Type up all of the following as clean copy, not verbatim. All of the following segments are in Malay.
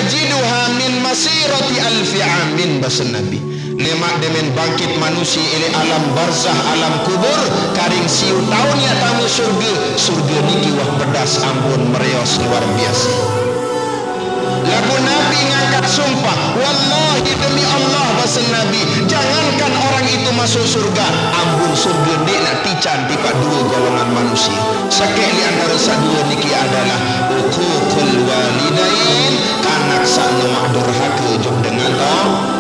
tajiduha min masirati alfi amin basan Nabi. Lemak demen bangkit manusia ili alam barzah alam kubur karing siu tahunnya tamu surga niki wah pedas ampun merios luar biasa. Lagu Nabi ngangkat sumpah, wallahi demi Allah basan Nabi, jangankan orang itu masuk surga, ampun surga ni nak tican tipa dua golongan manusia. Sekali antara sadua niki adalah uququl walidain, kanak sakno mak durhaka jom dengan tau.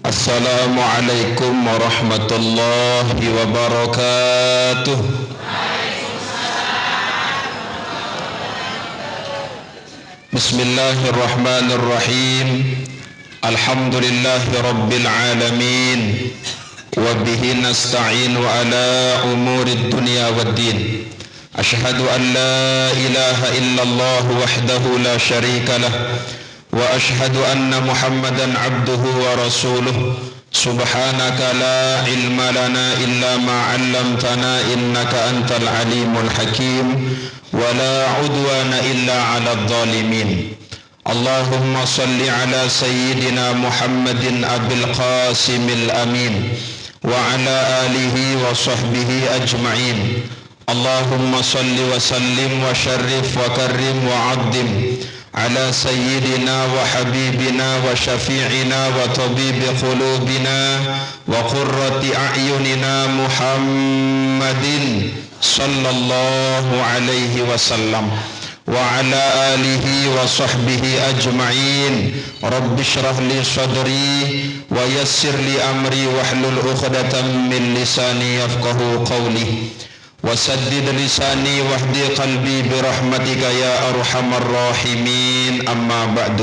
Assalamualaikum warahmatullahi wabarakatuh. Bismillahirrahmanirrahim. Alhamdulillahi rabbil alamin. Wa bihi nasta'inu ala umurid dunya waddin. Ashhadu an la ilaha illallah wahdahu la syarika lah. وأشهد أن محمدا عبده ورسوله سبحانك لا علم لنا إلا ما علمتنا إنك أنت العليم الحكيم ولا عدوان إلا على الظالمين اللهم صل على سيدنا محمد أبي القاسم الأمين وعلى آله وصحبه أجمعين اللهم صل وسلم وشرف وكرم وعظم على سيدنا وحبيبنا وشفيعنا وطبيب قلوبنا وقرة أعيننا محمد صلى الله عليه وسلم وعلى آله وصحبه أجمعين رب اشرح لي صدري ويسر لي أمري واحلل عقدة من لساني يفقه قولي وسدد لساني واهدي قلبي برحمتك يا أرحم الراحمين أما بعد.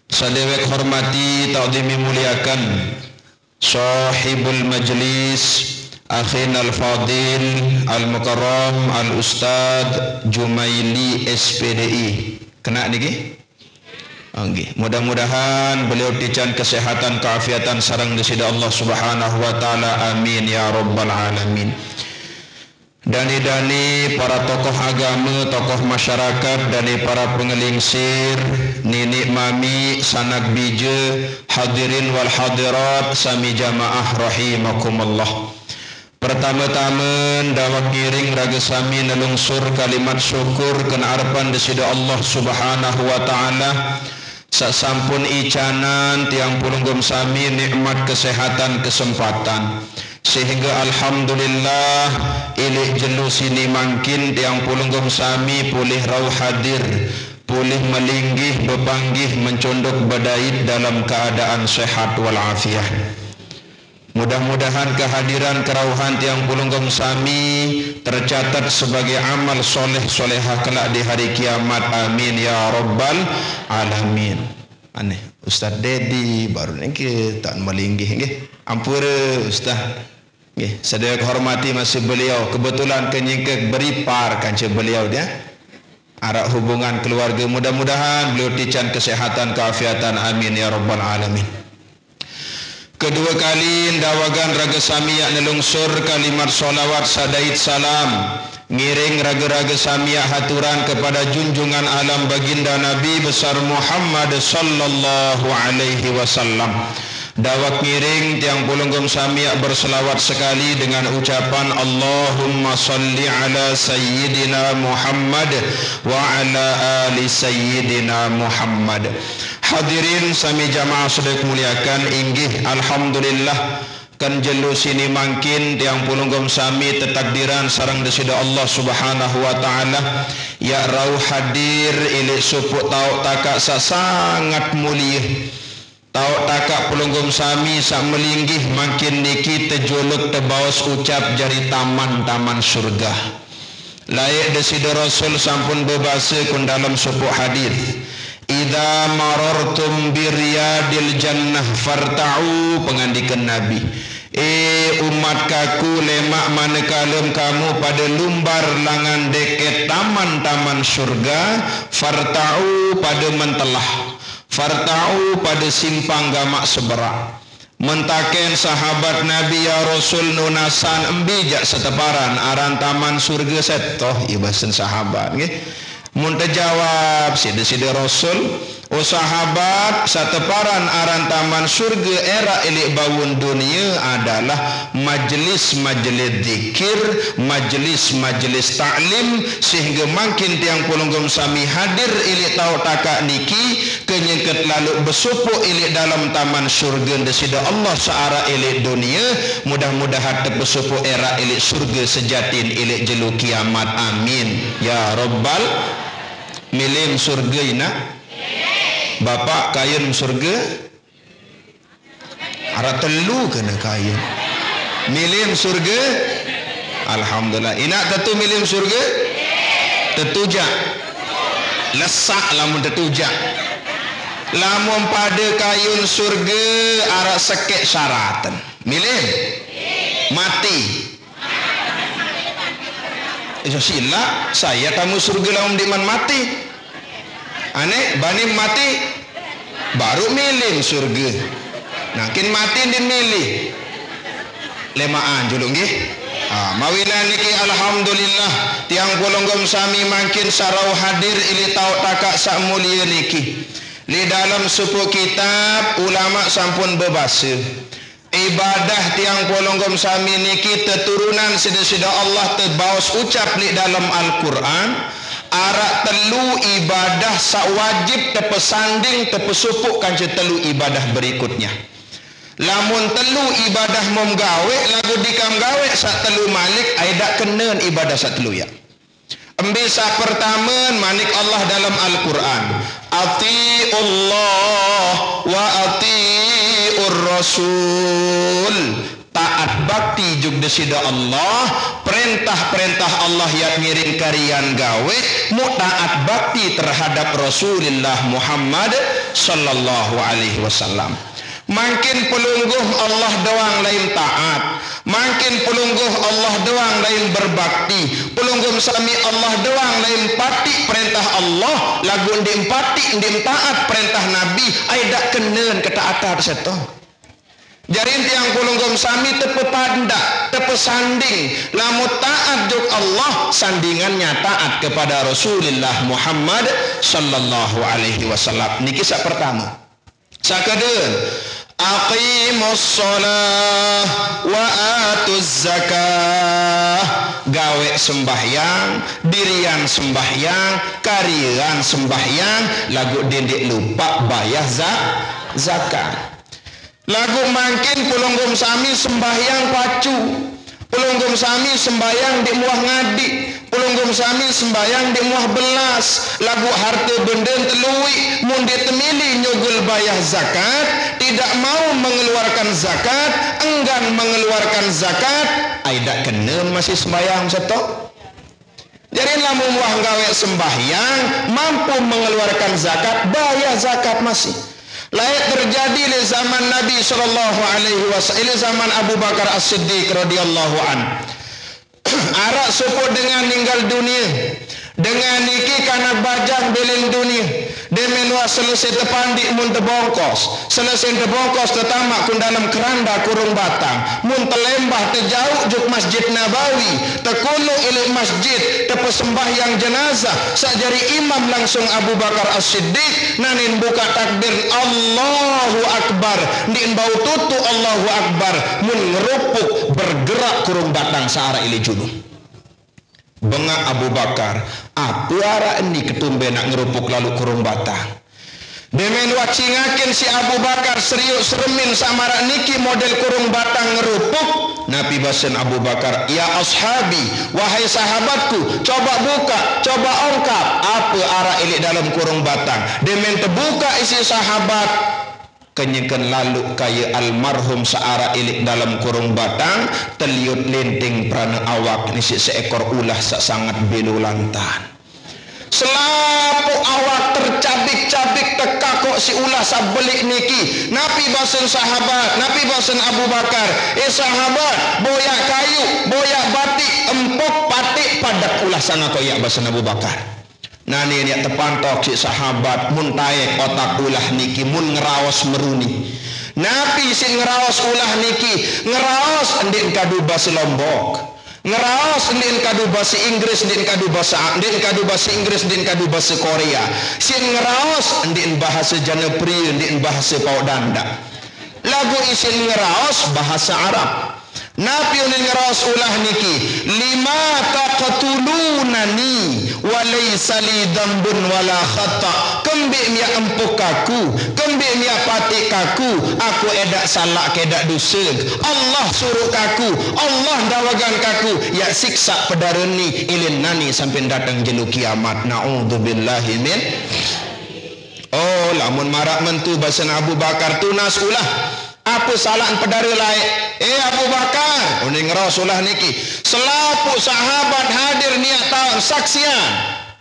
Sadewek hormati ta'zimi muliakan sahibul majlis akhin al-fadil al-mukarram al-ustad Jumaili SPDI. Kena niki? Okay. Mudah-mudahan beliau tican kesehatan keafiatan sareng disida Allah Subhanahu wa taala, amin ya rabbal alamin. Dani-dani para tokoh agama, tokoh masyarakat, dani para pengelingsir, ninik mami, sanak bija, hadirin wal hadirat, sami jamaah rahimakumullah. Pertama-tama dawak ngiring raga sami nelungsur kalimat syukur kena harapan disida Allah Subhanahu wa taala. Sasampun icanan tiang pulunggum sami nikmat kesehatan kesempatan sehingga alhamdulillah ilih jelu sini mangkin tiang pulunggum sami pulih rauh hadir, pulih melinggih bebanggih mencondok badait dalam keadaan sehat walafiat. Mudah-mudahan kehadiran kerauhan tiang pulunggum sami tercatat sebagai amal soleh solehah kelak di hari kiamat, amin ya rabbal alamin. Aneh Ustaz Dedi baru ni tak melinggih nggih. Ampura Ustaz. Nggih, sedaya hormati masih beliau kebetulan kenyingkek beripar kanca beliau dia. Arak hubungan keluarga, mudah-mudahan beliau tican kesehatan keafiatan, amin ya rabbal alamin. Kedua kali dawagan raga samiak nelungsur kalimat solawat sadait salam ngiring raga-raga samiak haturan kepada junjungan alam baginda Nabi besar Muhammad sallallahu alaihi wasallam. Dawak ngiring tiang pulunggum samiak berselawat sekali dengan ucapan Allahumma salli ala sayyidina Muhammad wa ala ali sayyidina Muhammad. Hadirin sami jamaah sedek muliakan, inggih alhamdulillah kan jelu sini mangkin tiang pulunggum sami tetakdiran sarang desida Allah Subhanahu wa taala ya rauh hadir ilik supuk tauk takak sangat mulia. Tauk takak pulunggum sami sak melinggih makin niki tejuluk tebawas ucap jari taman-taman surga. Layak desida Rasul sampun berbahasa kun dalam sebuah hadis. Idza marartum biryadil jannah farta'u, pengandikan Nabi. Umat kaku lemak manakalem kamu pada lumbar langan deket taman-taman surga, farta'u pada mentelah. Farta'u pada simpang gamak seberak. Mentaken sahabat Nabi ya Rasul nunasan embijak seteparan aran taman surga setoh ibasen sahabat nggih. Mun terjawab sida-sida Rasul, o sahabat sateparan aran taman surga era ilik bawun dunia adalah majlis-majlis zikir, majlis-majlis ta'lim, sehingga makin tiang pulunggum sami hadir ilik tau takak niki kenyeket lalu bersupuk ilik dalam taman surga desida Allah seara ilik dunia. Mudah-mudahan bersupuk era ilik surga sejatin ilik jelu kiamat, amin ya rabbal milim surga ina bapak kayun surga ara telu kena kayun milim surga alhamdulillah ina tentu milim surga tetujak lesak lamun tetujak lamun pada kayun surga ara sekek syaratan milim mati sila saya tamu surga lamun diman mati aneh banim mati baru milih surga nakin mati din milih lemaan julung nggih mawila niki alhamdulillah tiang polonggom sami makin sarau hadir ili tau takak sak mulia niki li dalam suku kitab ulama sampun bebasa ibadah tiang polonggom sami niki teturunan sida-sida Allah terbawas ucap di dalam Al-Quran arak telu ibadah sawajib tepesanding tepesupuk kanca telu ibadah berikutnya. Lamun telu ibadah mom gawe lagu dikam gawe sak telu malik aidak kenen ibadah sak telu ya. Embisa pertama manik Allah dalam Al-Quran atiullah wa atiur rasul, taat bakti jug desida Allah, perintah-perintah Allah yang ngiring karian gawe mu taat bakti terhadap Rasulullah Muhammad sallallahu alaihi wasallam. Makin pelungguh Allah doang lain taat, makin pelungguh Allah doang lain berbakti, pelungguh sami Allah doang lain pati perintah Allah lagu ndim pati ndim taat perintah Nabi aidak kenen ketaatan seto. Jarin tiang pelungguh sami tepe panda tepe sanding lamu taat juk Allah sandingannya taat kepada Rasulullah Muhammad sallallahu alaihi wasallam. Niki sak pertama. Sakadeun aqimus shalah wa atuz zakah, gawe sembahyang, dirian sembahyang, karian sembahyang, lagu dendik lupa bayar zakat. Lagu makin pulunggum sami sembahyang pacu, pulunggum sami sembahyang di muah ngadi, pulunggum sami sembahyang di muah belas, lagu harta benda telui mundi temili nyugul bayar zakat, tidak mau mengeluarkan zakat, enggan mengeluarkan zakat, aidak kena masih sembahyang setok. Jadi lamun muah gawe sembahyang mampu mengeluarkan zakat, bayar zakat masih. Layak terjadi di zaman Nabi sallallahu alaihi wasallam, zaman Abu Bakar As-Siddiq radhiyallahu an. Arak suku dengan ninggal dunia, dengan niki karena bajang beleng dunia. Demenua selesai tepandik mun tebongkos, selesai tebongkos tetamak kun dalam keranda kurung batang, mun telembah terjauh juk Masjid Nabawi, tekulu ilik masjid tepesembahyang jenazah, sajari imam langsung Abu Bakar As-Siddiq nanin buka takbir Allahu Akbar, din bau tutu Allahu Akbar, mun ngerupuk bergerak kurung batang searah ili junub. Bengak Abu Bakar, apa arah ini ketumbe nak ngerupuk lalu kurung batang. Demen wacingakin si Abu Bakar serius remin samara niki model kurung batang ngerupuk. Nabi basen Abu Bakar, ya ashabi, wahai sahabatku, coba buka, coba ongkap apa arah ilik dalam kurung batang. Demen terbuka isi sahabat kenyekan lalu kaya almarhum seara ilik dalam kurung batang teliut lenting prana awak nisi seekor ulah sangat belulantan. Selapu awak tercabik-cabik tekakok si ulah sabelik niki. Nabi basen sahabat, Nabi basen Abu Bakar, sahabat, boyak kayu, boyak batik, empuk patik padak ulah sana koyak basen Abu Bakar. Nani niat tepantok si sahabat mun taek otak ulah niki mun ngerawas meruni. Nabi sin ngeraos ulah niki, ngeraos endin kadu bahasa Lombok. Ngeraos ndin kadu bahasa Inggris, ndin kadu bahasa Inggris, ndin kadu bahasa Korea. Sin ngeraos ndin bahasa Janepri, ndin bahasa Paudanda. Lagu isin ngeraos bahasa Arab. Nabi ndin ngeraos ulah niki, lima taqtulunani wa laysa li dhanbun wala khata. Kembi mia empuk kaku, kembi mia patik kaku, aku edak salah kedak duseg. Allah suruh kaku, Allah dawagan kaku, ya siksa pedareni ilin nani sampai datang jelu kiamat. Na'udzubillahi min. Oh, lamun marak mentu basan Abu Bakar tunas ulah. Apa salah pedara lain? Abu Bakar, uning Rasulullah niki, selapu sahabat hadir niat tahun saksian.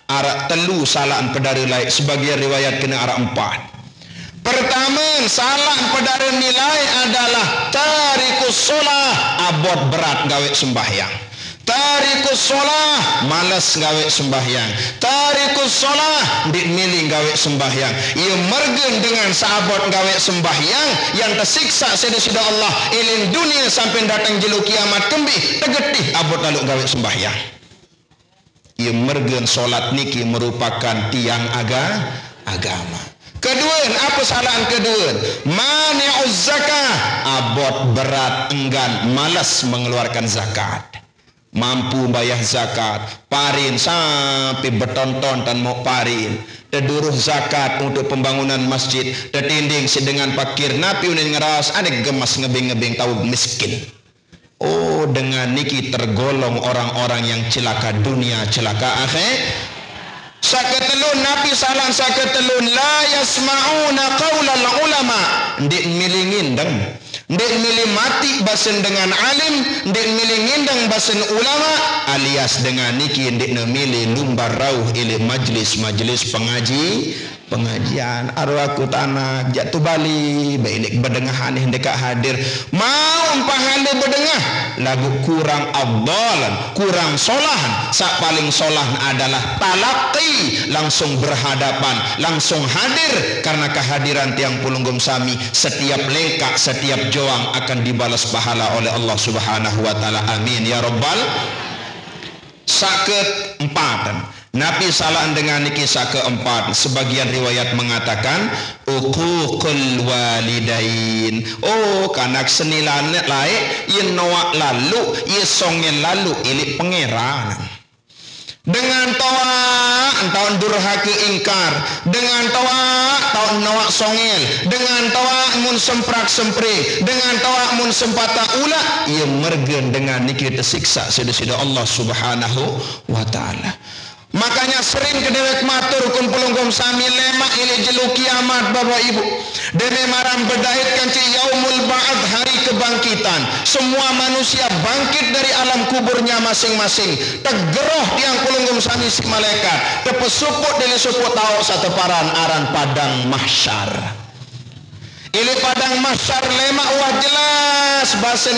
Arak telu salah pedara lain, sebagian riwayat kena arak 4. Pertama, salah pedara nilai adalah tarikus solah, abot berat gawe sembahyang. Tarikus solah, malas gawe sembahyang. Tarikus solah, dik milih gawe sembahyang. Ia mergen dengan sahabat gawe sembahyang yang tersiksa sedesida Allah ilin dunia sampai datang jelu kiamat kembi tegetih abot lalu gawe sembahyang. Ia mergen solat niki merupakan tiang agama. Kedua, apa kesalahan kedua? Mani'uz zakah, abot berat enggan malas mengeluarkan zakat. Mampu bayar zakat, parin sampai bertonton dan mau parin. Terduruh zakat untuk pembangunan masjid, tertinding sedengan pakir Nabi unin ngeras, ada gemas ngebing-ngebing tahu miskin. Oh, dengan niki tergolong orang-orang yang celaka dunia, celaka akhir. Saketelun Nabi salam saketelun la yasma'una qaulal ulama. Ndik milingin deng. Ndik milih mati basen dengan alim, ndik milih ngindang basen ulama, alias dengan niki ndik milih lumbar rauh ilih majlis pengajian arwahku tanah jatuh bali bailik berdengahan hendak hadir mau pahala berdengah lagu kurang abdalan kurang solahan sak paling solahan adalah talaqi langsung berhadapan langsung hadir karena kehadiran tiang pulunggum sami setiap lengkak setiap joang akan dibalas pahala oleh Allah Subhanahu wa taala amin ya rabbal saket 4. Nabi salah dengan kisah keempat. Sebagian riwayat mengatakan uququl walidain. Oh, kanak senilan lain yen noak lalu, ye songel lalu ilik pangeran. Dengan tawa tahun durhaka ingkar, dengan tawa tahun nawak songel, dengan tawa mun semprak sempring, dengan tawa mun sempata ula, ia mergen dengan niki tersiksa sida-sida Allah Subhanahu wa taala. Makanya sering kedewek matur kun pelunggum sami lemak ini jelu kiamat Bapak Ibu. Dene maram berdait kanci yaumul ba'ad hari kebangkitan. Semua manusia bangkit dari alam kuburnya masing-masing. Tegeroh tiang pelunggum sami si malaikat. Tepesuput dari suput tau satu paran aran padang mahsyar. Ili padang mahsyar lemak wah jelas bahasa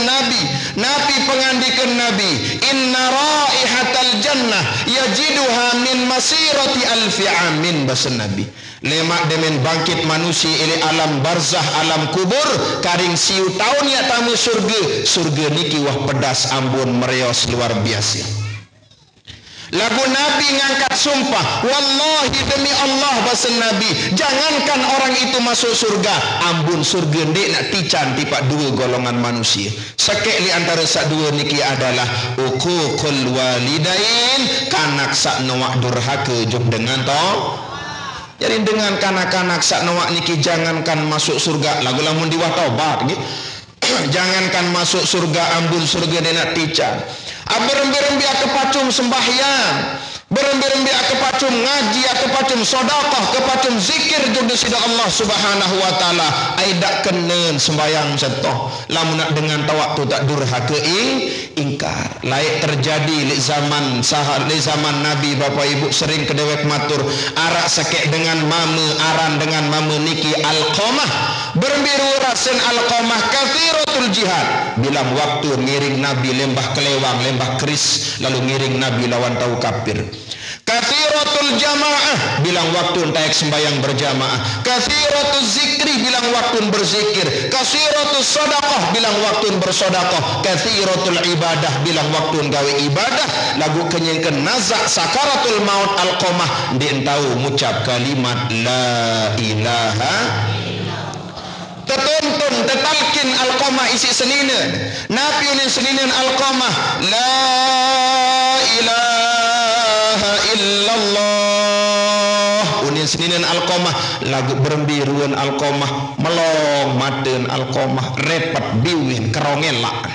Nabi pengandikan Nabi inna raihatal jannah yajiduha min masirati alfi amin bahasa Nabi lemak demen bangkit manusia ili alam barzah alam kubur karing siu tahun ya tamu surga niki wah pedas ambon mereos luar biasa. Lagu Nabi ngangkat sumpah, wallahi demi Allah bahasa Nabi, jangankan orang itu masuk surga, ambun surga ndik nak tican tipak dua golongan manusia. Sekek li antara sak dua niki adalah uququl walidain, kanak sak nawak durhaka juk dengan toh. Jadi dengan kanak-kanak sak nawak niki jangankan masuk surga, lagu lamun diwah taubat gitu. Jangankan masuk surga ambun surga dia nak tican. Berembi-rembi kepacum sembahyang, berembi-rembi kepacum ngaji, kepacum sedekah, kepacum zikir juga sida Allah Subhanahu wa taala. Aidak kenen sembahyang setoh. Lamun nak dengan tawaktu tak durhaka ingkar. Laik terjadi li zaman Nabi Bapak Ibu sering kedewek matur arak sekek dengan mame aran dengan mame niki Alqamah. Berbiru rasen Alqamah kathiratul jihad. Bilang waktu ngiring Nabi lembah kelewang lembah keris lalu ngiring Nabi lawan tahu kafir. Kathiratul jamaah, bilang waktu tayak sembahyang berjamaah. Kathiratul zikri, bilang waktu berzikir. Kathiratul sadaqah, bilang waktu bersedekah. Kathiratul ibadah, bilang waktu gawe ibadah. Lagu kenyengkeun nazak sakaratul maut alqamah, dia tahu ngucap kalimat la ilaha. Tetuntun tetalkin alqamah isi seninen. Nabi unin seninen alqamah la ilaha illallah. Unin seninen alqamah lagu berembiruan alqamah melong maten alqamah repet biwin kerongelak.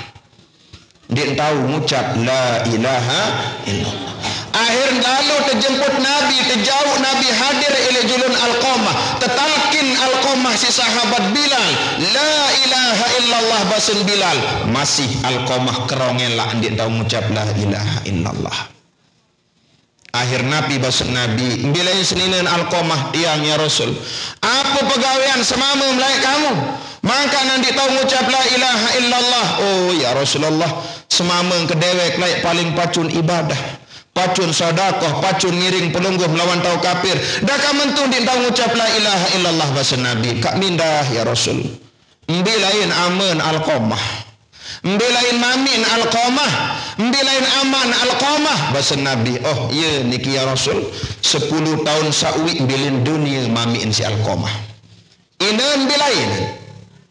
Dia tahu ngucap la ilaha illallah. Akhir lalu terjemput Nabi, terjauh Nabi hadir ila julun alqamah, tetalkin alqamah si sahabat Bilal, la ilaha illallah basun Bilal, masih alqamah kerongelak dia tahu ngucap la ilaha illallah. Akhir Nabi basun Nabi, bilai seninen alqamah tiang ya Rasul. Apa pegawaian semama melai kamu? Maka nanti tahu ngucap la ilaha illallah. Oh ya Rasulullah, semama kedewek layak paling pacun ibadah. Pacun sedekah, pacun ngiring pelungguh melawan tau kafir. Dah ka mentun din tahu ngucap la ilaha illallah bahasa Nabi. Kak mindah ya Rasul. Mbilain aman alqamah. Mbilain mamin alqamah. Mbilain aman alqamah bahasa Nabi. Oh iya niki ya Rasul. 10 tahun sawi mbilin dunia mamin si alqamah. Inan bilain.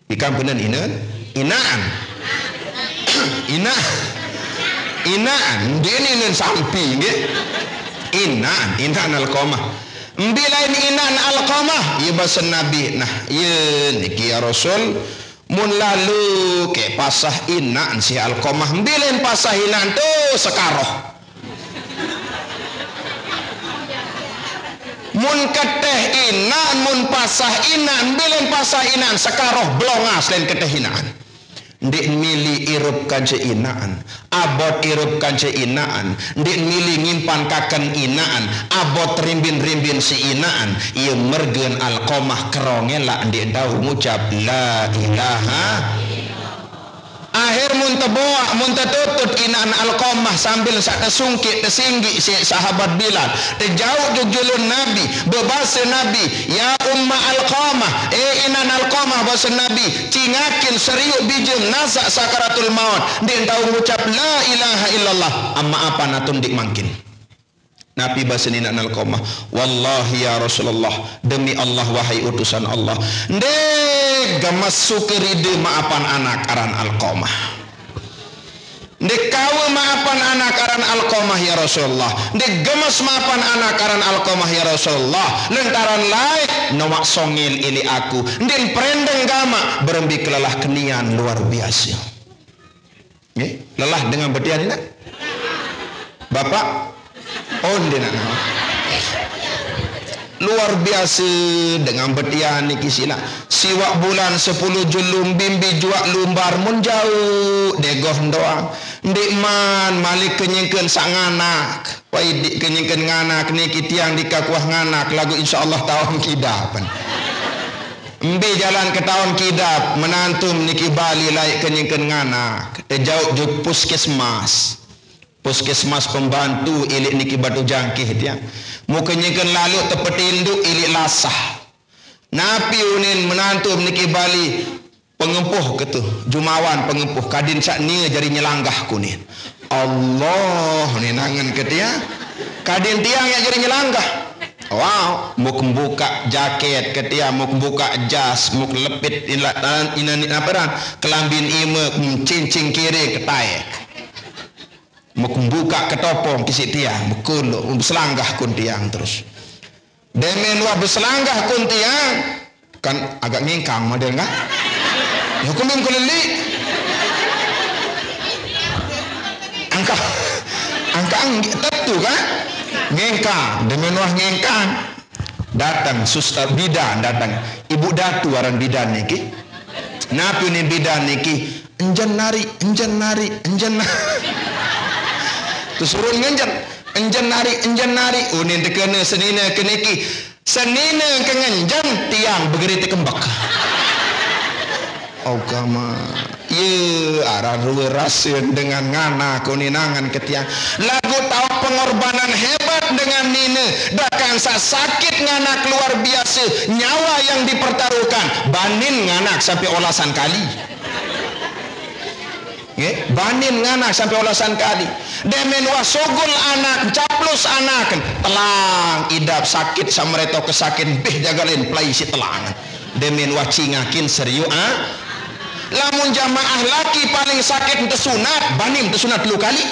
Ikan bener inan. Inaan. Inaan dia ini sampi nggih. Inaan alqamah. Mbilain inaan alqamah ya bahasa Nabi. Nah, ya niki ya Rasul mun lalu ke pasah inaan si alqamah. Mbilain pasah inaan tuh sekaroh. Mun keteh inaan mun pasah inaan mbilain pasah inaan sekaroh blongas lain keteh inaan. Ndik mili irup kance inaan, abot irup kance inaan, ndik mili ngimpan kaken inaan, abot rimbin-rimbin si inaan, ieu mergen alqamah kerongela ndik dahu ngucap la ilaha. Akhir mun teboak mun tetutut inaan alqamah sambil sak tesungkit tesinggi si sahabat Bilal terjauh julun Nabi bebasa Nabi ya umma alqamah inaan alqamah bahasa Nabi cingakin seriuk bijeng nazak sakaratul maut dia tahu ngucap la ilaha illallah amma apa natun dik mangkin. Nabi bahasa inaan alqamah wallahi ya Rasulullah demi Allah wahai utusan Allah ndek gamas sukeride maapan anak aran alqamah ndek kawe maapan anak aran alqamah ya Rasulullah ndek gamas maapan anak aran alqamah ya Rasulullah lentaran lain nomak songil ili aku ndek perendeng gama berembi kelelah kenian luar biasa. Lelah dengan betian ini Bapak ondena luar biasa dengan betian niki sila siwak bulan 10 julum bimbi juak lumbar mun jauh degoh doang ndik man malik kenyengkeun sak nganak wai dik kenyengkeun nganak niki tiang dikakuah nganak lagu insyaallah tahun kidapan embe jalan ke tahun kidap menantum niki Bali laik kenyengkeun nganak jauh juk puskesmas pembantu ilik niki batu jangkih dia mukanya kan lalu tepetindu ilik lasah napi unin menantu niki Bali pengempuh ketu jumawan pengempuh kadin sak nia jari nyelanggah kunin Allah ni nangan ketia kadin tiang yang jari nyelanggah wow mau buka jaket ketia mau buka jas mau lepit ini apa kelambin ime cincin kiri ketaek mau buka ketopong kisi tiang mukul berselanggah kun tiang terus demen wah berselanggah kun tiang kan agak ngingkang model enggak ya kumbing kulili angka tentu kan ngingkang demen wah ngingkang datang suster bidan datang ibu datu aran bidan niki napi ni bidan niki enjen nari terus urun enjen nari unin tekene senina keniki senina kengenjan tiang begeri tekembak oh kama Aran ruwe rasen dengan ngana kuninangan ketiang. Lagu tahu pengorbanan hebat dengan nina. Dakan sakit nganak luar biasa. Nyawa yang dipertaruhkan. Banin nganak sampai olasan kali. Banin nganak sampai olasan kali. Demen wasogul anak, caplus anak. Telang idap sakit samreto kesakin. Beh jagalin play si telang. Demen wacingakin serius lamun jamaah laki paling sakit tersunat, banim tersunat 2 kali.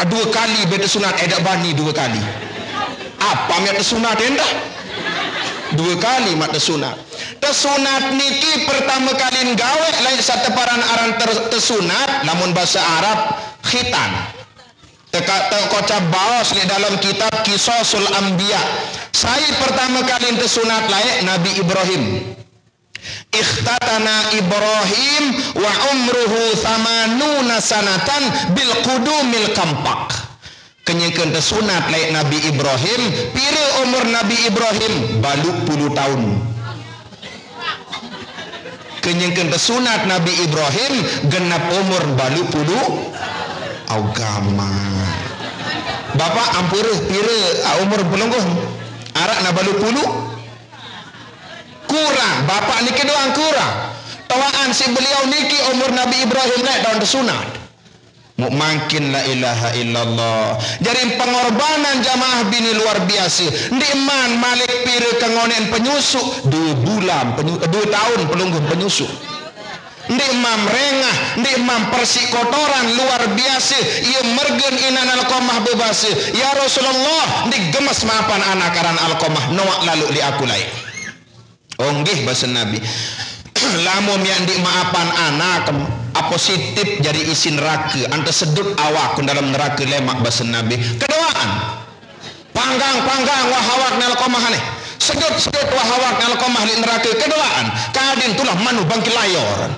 2 kali beda sunat edak bani 2 kali. Apa mak tersunat endah? 2 kali mak tersunat. Tersunat niki pertama kali gawe lain sateparan aran tersunat namun bahasa Arab khitan. Teka baos di dalam kitab Qisasul Anbiya. Saya pertama kali tersunat lain Nabi Ibrahim. Ikhtatana Ibrahim wa umruhu 80 sanatan bil qudumil kampak. Kenyekeun tersunat lain Nabi Ibrahim, pira umur Nabi Ibrahim? Balu 10 tahun. Kenyekeun tersunat Nabi Ibrahim genap umur balu 10 agama. Bapak ampureuh pira umur pelungguh? Arak na balu 10 kurang. Bapak niki doang kurang. Tawaan si beliau niki umur Nabi Ibrahim naik tahun tersunat. Mungkin la ilaha illallah. Jadi pengorbanan jamaah bini luar biasa. Di iman Malik pira kengonen penyusu 2 bulan 2 tahun pelungguh penyusu. Di imam rengah, di imam persikotoran luar biasa. Ia mergen inan alqamah bebasa. Ya Rasulullah, digemes maapan anak aran alqamah noak lalu li aku lain. Onggih bahasa Nabi. Lamun yang di maapan anak positif jadi isi neraka anta sedut awak dalam neraka lemak bahasa Nabi. Kedoaan panggang wahawak nal komah nih sedut wahawak nal komah di neraka kedoaan kadin tulah manu bangki layor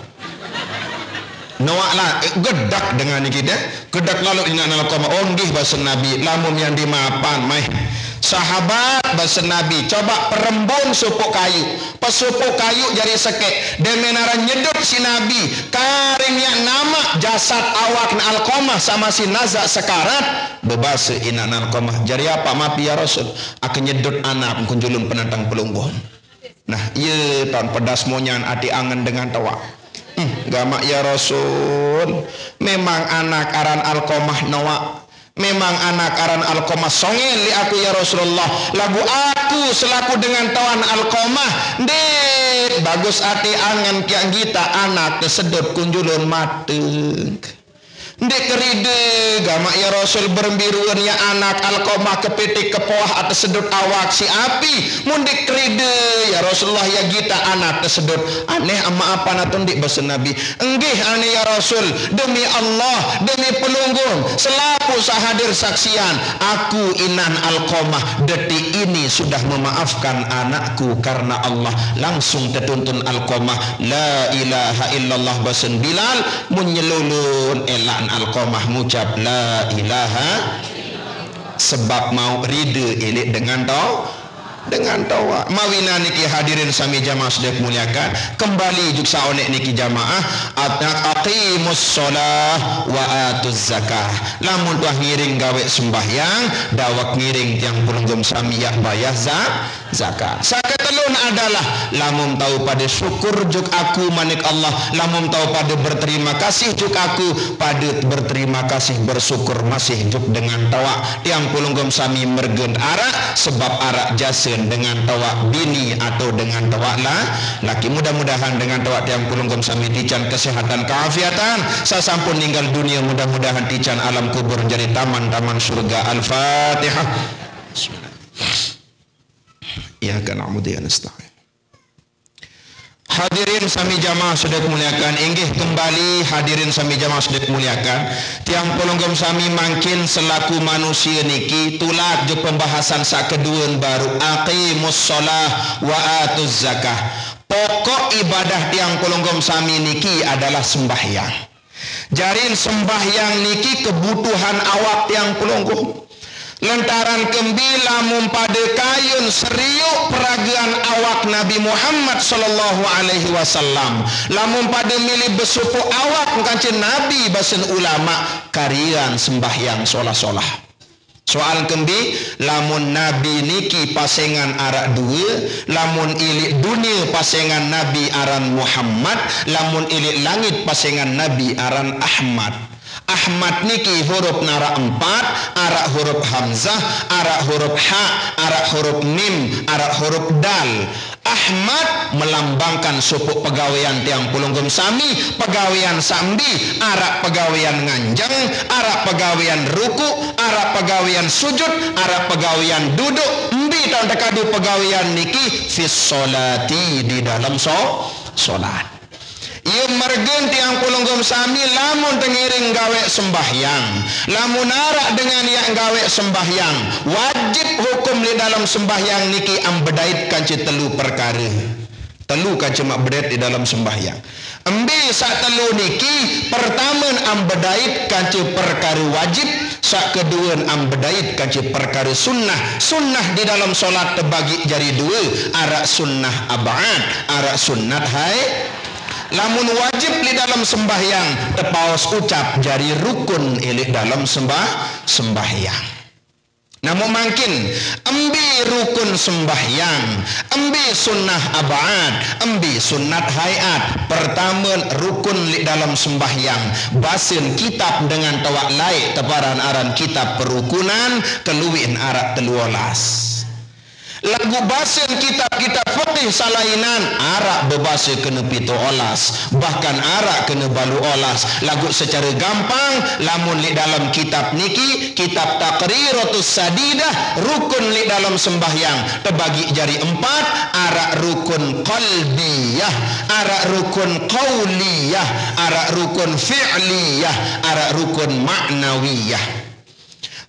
noaklah gedak dengan kita gedak lalu ina nal komah onggih bahasa Nabi. Lamun yang di maapan mah sahabat bahasa Nabi coba perembun supuk kayu pesupuk kayu jadi sekek demenaran nyedut si Nabi karingnya nama jasad awak na alqamah sama si nazak sekarat bebasa ina na alqamah jadi apa mapi ya Rasul akan nyedut anak kunjulun penentang pelungguh. Nah iya tahun pedas monyan ati angen dengan tawa gamak ya Rasul memang anak aran alqamah nawak memang anak aran alqamah songel li aku ya Rasulullah lagu aku selaku dengan tawan alqamah dek bagus ati angan kiang kita anak tersedot kunjulun mateng dek keride gamak ya Rasul berbiruan ya anak alqamah kepitik kepoah atas sedut awak si api mundik keride ya Rasulullah ya kita anak tersedut aneh ama apa natun dik bahasa Nabi enggih aneh ya Rasul demi Allah demi pelunggung selaku sahadir saksian aku inan alqamah detik ini sudah memaafkan anakku karena Allah langsung tertuntun alqamah la ilaha illallah basen Bilal munyelulun elan alqamah ngucap la ilaha sebab mau ride ilik dengan tawa mawina niki hadirin sami jamaah sedek muliakan kembali juk saonek niki jamaah aqimus shalah wa atuz zakah lamun tuah ngiring gawe sembahyang dawak ngiring tiang pelunggum sami ya bayar zakat. Sakatelun adalah lamun tahu pada syukur juk aku manik Allah lamun tahu pada berterima kasih juk aku pada berterima kasih bersyukur masih juk dengan tawa tiang pelunggum sami mergen arak sebab arak jasen dengan tawa bini atau dengan tawa laki mudah-mudahan dengan tawa tiang pelunggum sami tican kesehatan keafiatan sasampun ninggal dunia mudah-mudahan tican alam kubur jadi taman-taman surga. Al-Fatihah. Bismillah. Ya kana na'budu wa nasta'in. Hadirin sami jamaah sudah muliakan inggih kembali hadirin sami jamaah sudah muliakan tiang pelunggum sami mangkin selaku manusia niki tulat je pembahasan sakedueun baru aqimus shalah wa atuz zakah. Pokok ibadah tiang pelunggum sami niki adalah sembahyang. Jarin sembahyang niki kebutuhan awak tiang pelunggum. Lantaran kembi lamun pada kayun seriuk peragaan awak Nabi Muhammad sallallahu alaihi wasallam, lamun pada milih besupu awak kancing Nabi basen ulama karian sembahyang solah-solah. Soal kembi lamun Nabi niki pasengan arak dua, lamun ilik dunia pasengan Nabi aran Muhammad, lamun ilik langit pasengan Nabi aran Ahmad. Ahmad niki huruf nara 4, arak huruf hamzah, arak huruf ha, arak huruf mim, arak huruf dal. Ahmad melambangkan suku pegawaian tiang pulunggum sami, pegawaian sambi, arak pegawaian nganjang, arak pegawaian ruku, arak pegawaian sujud, arak pegawaian duduk. Mbi tahun dekadu pegawaian niki fis solati, di dalam solat. Ia mergen tiang pulunggum sami lamun tengiring gawe sembahyang, lamun arak dengan yang gawe sembahyang, wajib hukum di dalam sembahyang niki ambedait kanci telu perkara. Telu kanci mak bedait di dalam sembahyang. Embi sak telu niki, pertama ambedait kanci perkara wajib, sak kedua ambedait kanci perkara sunnah. Sunnah di dalam solat terbagi jadi dua, arak sunnah abad, arak sunnat hai. Lamun wajib di dalam sembahyang tepaus ucap jari rukun ilik dalam sembahyang. Namun makin embi rukun sembahyang, embi sunnah abad, embi sunnat hayat. Pertama rukun li dalam sembahyang, basin kitab dengan tawak laik teparan aran kitab perukunan keluin arak teluolas. Lagu basin kitab-kitab fikih salainan arak bebasa kena pitu olas, bahkan arak kena balu olas. Lagu secara gampang lamun li dalam kitab niki, kitab Taqriratus Sadidah, rukun li dalam sembahyang terbagi jari 4, arak rukun qalbiyah, arak rukun qauliyah, arak rukun fi'liyah, arak rukun ma'nawiyah.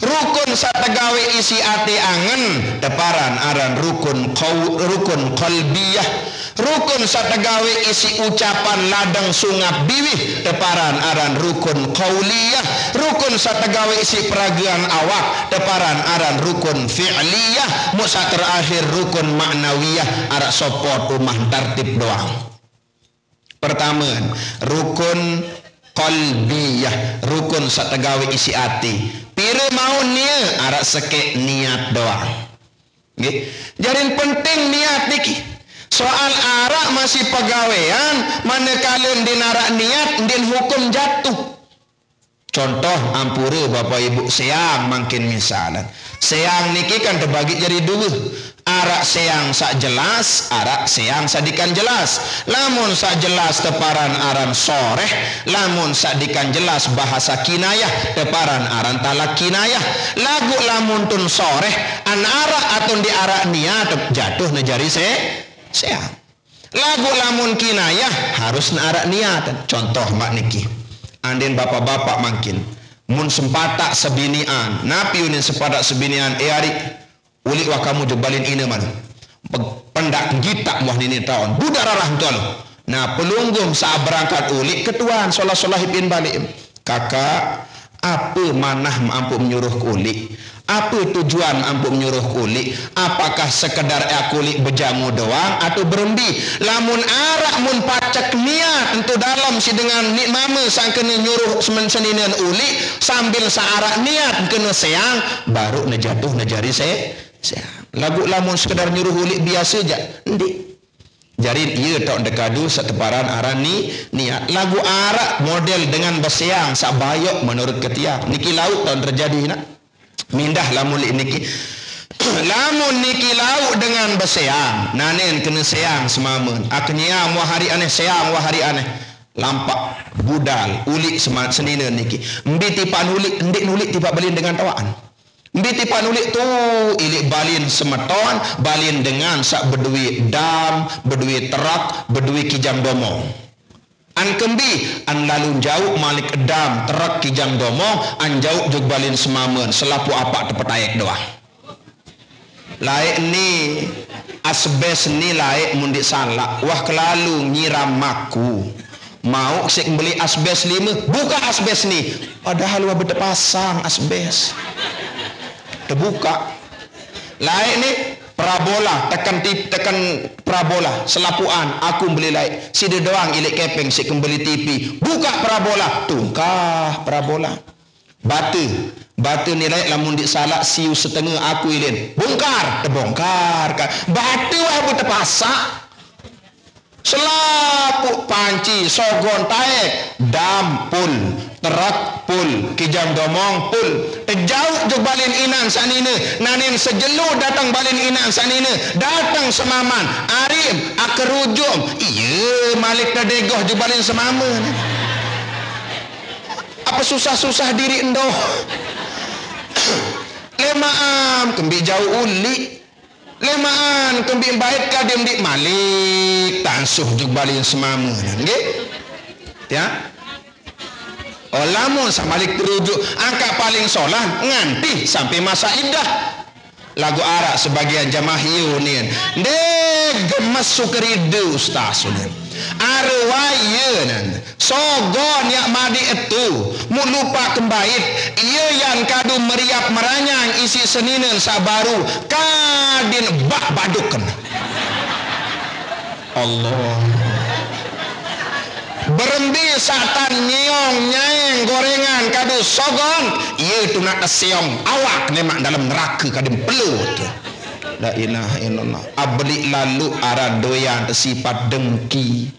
Rukun sategawe isi ati angen teparan aran rukun qalbiyah. Rukun sategawe isi ucapan ladang sungap biwih teparan aran rukun qauliyah. Rukun sategawe isi peragaan awak teparan aran rukun fi'liyah. Musa terakhir rukun ma'nawiyah, arak sopot rumah tertib doang. Pertama rukun qalbiyah, rukun sategawe isi ati. Pira mau niat arak sekek niat doang. Nggih. Jarin penting niat niki. Soal arak masih pegawaian, manakala dinarak niat din hukum jatuh. Contoh ampura Bapak Ibu seang makin misalan. Seang niki kan terbagi jadi dua. Arak seang sak jelas, arak seang sadikan jelas. Lamun sak jelas teparan aran soreh, lamun sadikan jelas bahasa kinayah teparan aran talak kinayah. Lagu lamun tun soreh an arak atun di arak niat jatuh nejari seang. Lagu lamun kinayah harus na arak niat. Contoh mak niki. Andin bapak-bapak makin mun sempatak sebinian, napi unin sempatak sebinian ari ulik wa kamu jebalin ini mana pendak gitak muah ini tahun budak ralah tuan. Nah pelunggum saat berangkat ulik ketuaan solah-solah ipin balik kakak apa manah mampu menyuruh ulik, apa tujuan mampu menyuruh ulik, apakah sekedar akulik berjamu doang atau berembi. Lamun arak mun pacak niat untuk dalam si dengan ni mama sang kena nyuruh semenseninian ulik sambil searak niat kena seang baru nejatuh nejari seang. Lagu lamun sekedar nyuruh ulik biasa aja ndi jari iya tak dekadu seteparan aran ni niat. Lagu arak model dengan beseang sak bayok menurut ketia niki lauk tahun terjadi nak mindah lamun niki lamun niki lauk dengan beseang nanen kena seang semamun aknya mu hari aneh seang wa hari aneh lampak budal ulik senina niki mbi tipan ulik ndik nulik tiba balin dengan tawaan. Mbi tipan ulik tu ilik balin semeton balin dengan sak berduit dam berduit terak berduit kijang domong an kembi an lalu jauh malik dam terak kijang domong an jauh jug balin semamen selapu apa tepetayak doang laik ni asbes ni laik mundik salak wah kelalu nyiram maku mau sik beli asbes 5 buka asbes ni padahal wah beda pasang asbes terbuka. Lain ni parabola, tekan parabola, selapuan aku beli lain. Si dia doang ilik kepeng si kembali TV. Buka parabola, tungkah parabola. Batu nilai lamun disalak siu setengah aku ilin. Bongkar, terbongkar. Batu aku terpasak. Selapuk panci, sogon taek, dam pul, terak pul, kijang domong pul. Terjauh je balin inan sanine, nanin sejelu datang balin inan sanine, datang semaman, arim, akerujum, iya malik dadegoh je balin semaman. Apa susah-susah diri endo? Lemaam, kembi jauh uli. Lemaan kembing baik kadim di malik tansuh juk balin semama nggih ya olamun samalik terujuk angka paling solah nganti sampai masa indah lagu arak sebagian jamaah yunin deh gemes sukeridu ustaz unin arwayenan sogon yak madi itu mu lupa kembait iya yang kadu meriap meranyang isi seninen sabaru kadin bak badukan Allah berembi satan nyiong nyaeng gorengan kadu sogon iya tu nak siong awak nemak dalam neraka kadin pelut. La ilaha illallah. Abeli lalu aradoyan sifat dengki,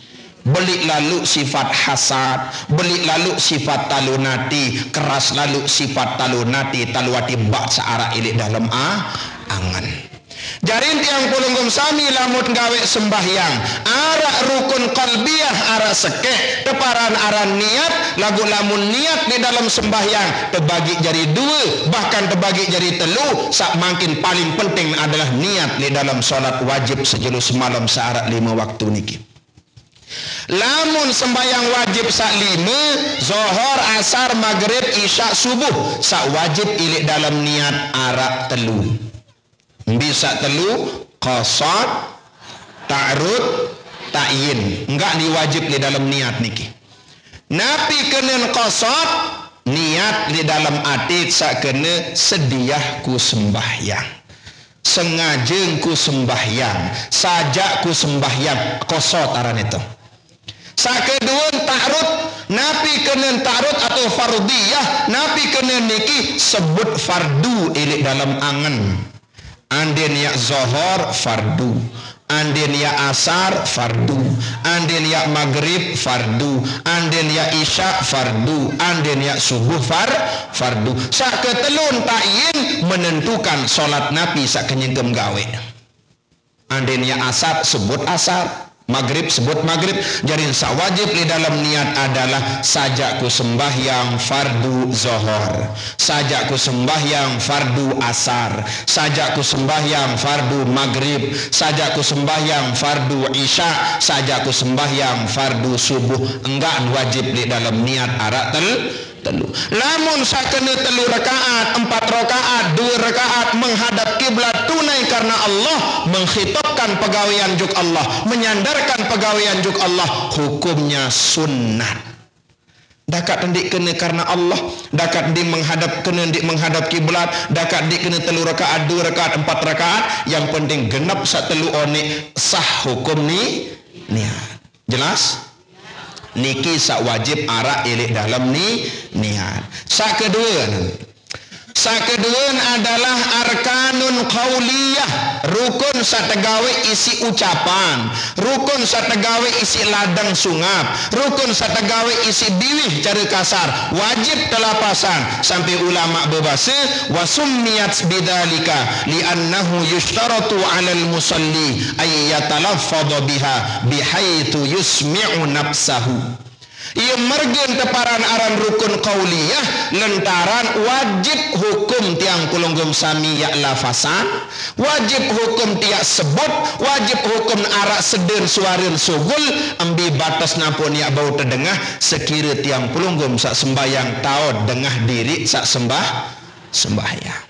beli lalu sifat hasad, beli lalu sifat talunati, keras lalu sifat talunati, taluati bak searah ilik dalam angan. Jarin tiang pulunggum sami lamut gawe sembahyang arak rukun qalbiyah arak sekeh teparan aran niat lagu lamun niat di dalam sembahyang terbagi jadi dua bahkan terbagi jadi telu sak makin paling penting adalah niat di dalam solat wajib sejelu semalam searak 5 waktu niki. Lamun sembahyang wajib sak 5 zohor asar maghrib isya subuh sak wajib ilik dalam niat arak telu. Bisa telu qasad ta'rud ta'yin enggak diwajib di dalam niat niki napi kenen qasad niat di dalam hati sak kena sediah ku sembahyang sengajeng ku sembahyang sajak ku sembahyang qasad aran itu sak kedua ta'rud napi kenen ta'rud atau fardiyah napi kenen niki sebut fardu ilik dalam angan andin ya zohor fardu, andin ya asar fardu, andin ya maghrib fardu, andin ya isya fardu, andin ya subuh fardu. Sak ketelun ta'yin menentukan solat nabi sak kenyegem gawe. Andin ya asar sebut asar, maghrib sebut maghrib. Jadi sawajib di dalam niat adalah sajakku sembahyang fardu zohor, sajakku sembahyang fardu asar, sajakku sembahyang fardu maghrib, sajakku sembahyang fardu isya, sajakku sembahyang fardu subuh. Enggak wajib di dalam niat arak telu. Lamun sakene telu rakaat, 4 rakaat, 2 rakaat menghadap kiblat tunai karena Allah, mengkhitobkan pegawaian juk Allah, menyandarkan pegawaian juk Allah, hukumnya sunnah. Dakat ndik kena karena Allah, dakat ndik menghadap kiblat, dakat ndik kena 3 rakaat, 2 rakaat, 4 rakaat, yang penting genap sak telu one sah hukum ni niat. Jelas? Niki sak wajib arak ilik dalam niat. Sak kedua adalah arkanun qauliyah, rukun sategawe isi ucapan, rukun sategawe isi ladang sungap, rukun sategawe isi biwih cara kasar, wajib telapasan. Sampai ulama berbahasa wasummiyat bidzalika li'annahu yushtaratu 'alal musalli ay yatalaffadha biha bihaitsu yusmi'u nafsahu. Ia mergen teparan aran rukun qauliyah lantaran wajib hukum tiang kulunggum sami yak lafasan, wajib hukum tiak sebut, wajib hukum arak seden suarin sugul ambi batas nampun yak bau terdengar sekira tiang kulunggum sak sembayang taod dengah diri sak sembahyang.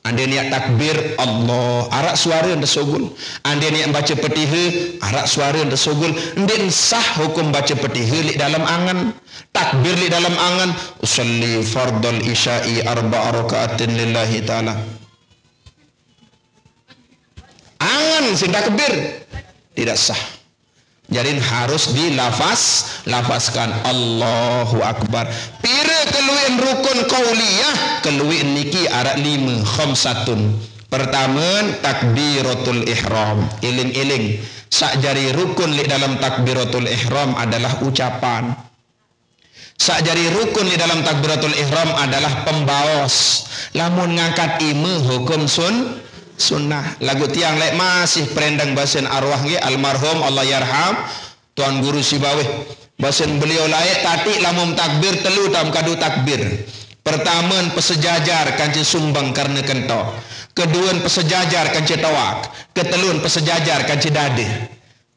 Ande niat takbir Allah arak suara anda sogul, ande niat baca petiha arak suara anda sogul, ndin sah hukum baca petiha li dalam angan, takbir li dalam angan, usalli fardal isya'i 4 rakaatin lillahi ta'ala. Angan sin takbir tidak sah. Jadi harus dilafazkan Allahu Akbar. Pira keluin rukun qauliyah, keluin niki ada 5 khamsatun. Pertama takbiratul ihram. Iling-iling sak jari rukun di dalam takbiratul ihram adalah ucapan. Sak jari rukun di dalam takbiratul ihram adalah pembaos. Lamun ngangkat ima hukum sunnah. Lagu tiang lek masih perendang basen arwah ge almarhum Allah yarham Tuan Guru Sibawih. Basen beliau layak tati lamun takbir telu tam kadu takbir. Pertama pesejajar kanci sumbang karena kento. Kedua pesejajar kanci tawak. Ketelun pesejajar kanci dade.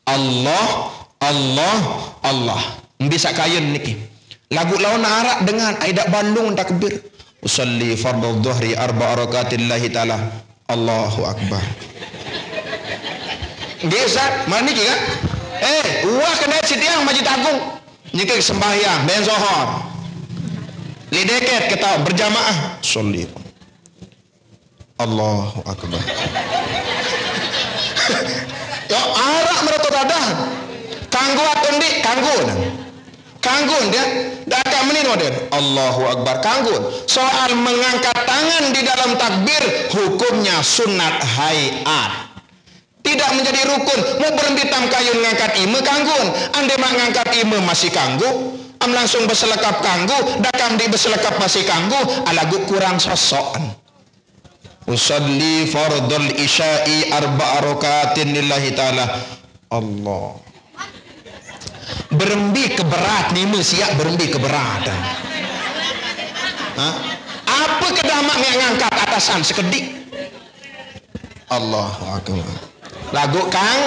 Allah Allah Allah. Bisa kayen niki. Lagu lawan arak dengan aidak Bandung takbir. Usalli fardhu dhuhri 4 rakaaatillahi ta'ala. Allahu Akbar. Desa mana niki kan? Wah kena sitiang Masjid Agung. Niki sembahyang ben zohor. Li deket kita berjamaah sholli. Allahu Akbar. Yo arak merotot adah. Kanggo atundi kanggun dia dak menit model Allahu Akbar kanggun. Soal mengangkat tangan di dalam takbir hukumnya sunat hayat, tidak menjadi rukun. Mau berhenti tam kayun ngangkat ima kanggun, ande mak ngangkat ima masih kanggu, am langsung berselekap kanggu, dakam di berselekap masih kanggu, alagu kurang sosokan. Usalli fardul isya'i 4 rakaatin lillahi ta'ala. Allah berembi keberat ni siap berembi keberatan. Apa kedamak yang ngangkat atasan sekedik. Allahu Akbar. Lagu kang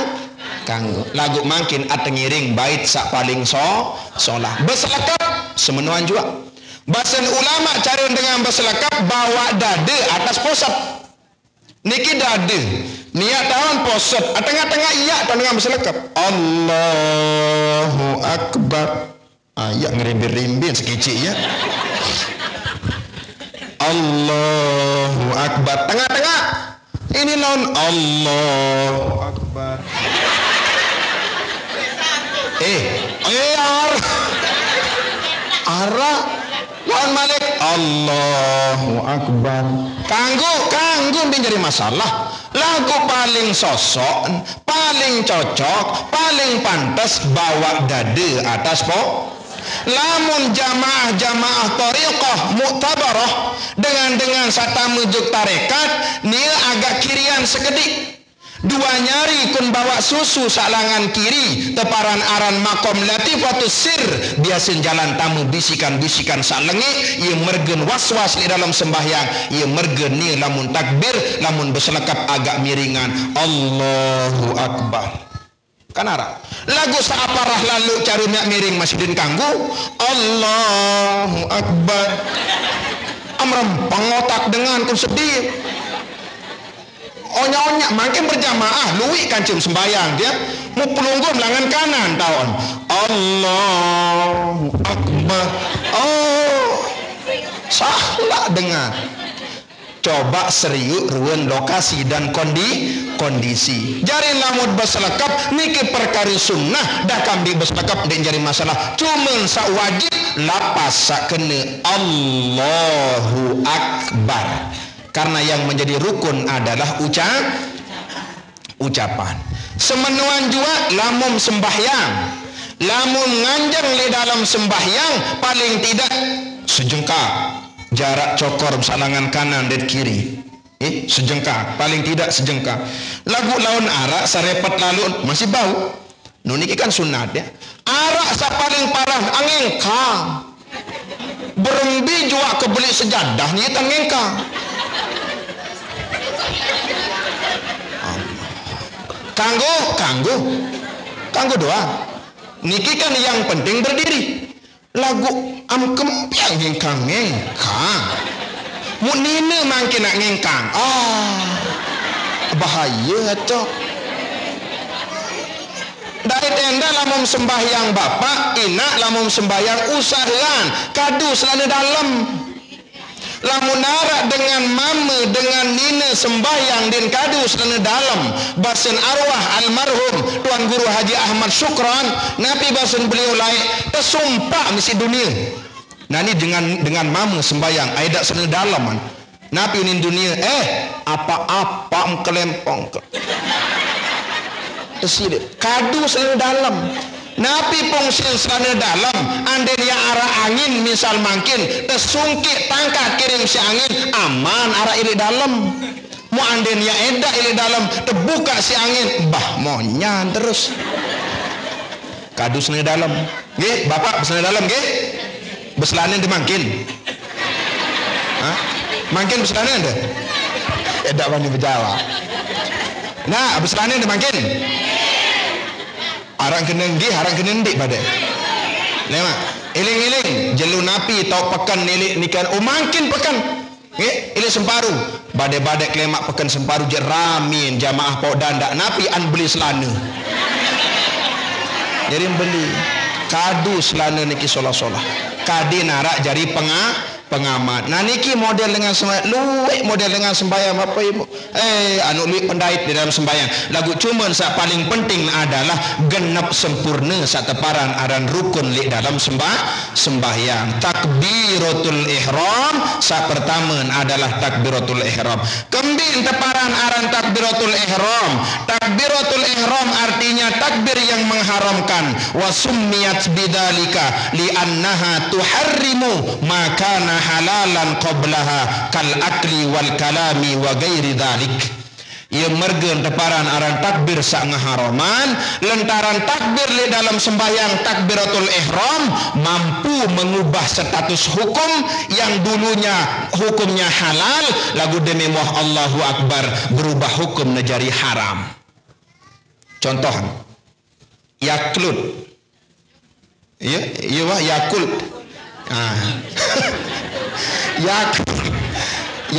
lagu makin atengiring bait sak paling solah berselekap semenuan juga. Bahasan ulama cara dengan berselekap bawa dada atas posat. Niki dada niat tahun posat tengah-tengah iya dengan berselekap Allahu Akbar. Ayat ngerimbin-rimbin sekicik ya. Allahu Akbar tengah-tengah ini lawan Allahu Akbar. Ara lawan Malik Allahu Akbar. Kanggu menjadi masalah. Lagu paling sosok, paling cocok, paling pantas bawa dada atas lamun jamaah tariqah mu'tabarah dengan sata mujuk tarekat nia agak kirian sekedik. Dua nyari kun bawa susu salangan kiri teparan aran makom latifatus sir biasin jalan tamu bisikan-bisikan salengi ia mergen was-was di dalam sembahyang ia mergen ni lamun takbir lamun berselekap agak miringan Allahu Akbar kan arah lagu saaparah lalu cari miring masjidin kanggu Allahu Akbar amram pengotak dengan kun sedih onya-onya makin berjamaah luwi kancing sembayang dia mau pelunggum lengan kanan tahun Allahu Akbar. Salah dengar coba serius ruang lokasi dan kondisi jari lamut berselekap niki perkara sunnah dakam di berselekap dan jari masalah cuma sak wajib lapas sak kena Allahu Akbar. Karena yang menjadi rukun adalah ucapan. Semenuan juga lamun sembahyang. Lamun nganjang di dalam sembahyang paling tidak sejengkal jarak cokor salangan kanan dan kiri. Sejengkal, paling tidak sejengkal. Lagu lawan arak sarepet lalu masih bau. Niki kan sunat ya. Arak sa paling parah angengkang. Berembi juga kebeli sejadah ni tangengkang. Kanggo doa niki kan yang penting berdiri lagu am kempiang ngengkang munine makin nak ngengkang bahaya cok dari tenda lamun sembahyang bapak ina lamun sembahyang usahaan kadu selalu dalam Lamun arak dengan mama dengan nina sembahyang din kadu selana dalam basen arwah almarhum Tuan Guru Haji Ahmad Syukran, napi basen beliau lain tersumpah misi dunia. Nah ni dengan mama sembahyang aidak selana dalam man. Napi unin dunia apa-apa kelempong ke. Tersilip kadu selana dalam. Napi pongsil selana dalam ande dia arah angin misal mangkin tersungkit tangkat kirim si angin aman arah ili dalam mu ande dia edak ili dalam terbuka si angin bah monyan terus kadu selana dalam nggih bapak selana dalam nggih beselana di mangkin mangkin beselana anda edak bani berjawab nah beselana di mangkin harang kena nggih harang kena ndik pada lema iling-iling jelu napi tau pekan nilik nikan mangkin pekan nggih ili semparu badai-badai klemak pekan semparu je ramin jamaah pau dandak napi an beli selana jadi beli kadu selana niki solah-solah kadi narak jari pengamat. Nah niki model dengan sembahyang, luwek model dengan sembahyang Bapak Ibu. Anu luwek pendait di dalam sembahyang. Lagu cuman sak paling penting adalah genap sempurna sak teparan aran rukun li dalam sembahyang. Takbiratul ihram sak pertama adalah takbiratul ihram. Kembin teparan aran takbiratul ihram. Takbiratul ihram artinya takbir yang mengharamkan. Wa summiyat bidzalika li annaha tuharrimu makana halalan qablaha kal akli wal kalami wa ghairi dzalik. Ia mergen teparan aran takbir sak ngaharaman lantaran takbir li dalam sembahyang takbiratul ihram mampu mengubah status hukum yang dulunya hukumnya halal lagu demi moh Allahu Akbar berubah hukum menjadi haram. Contoh Yakult iya wah Yakult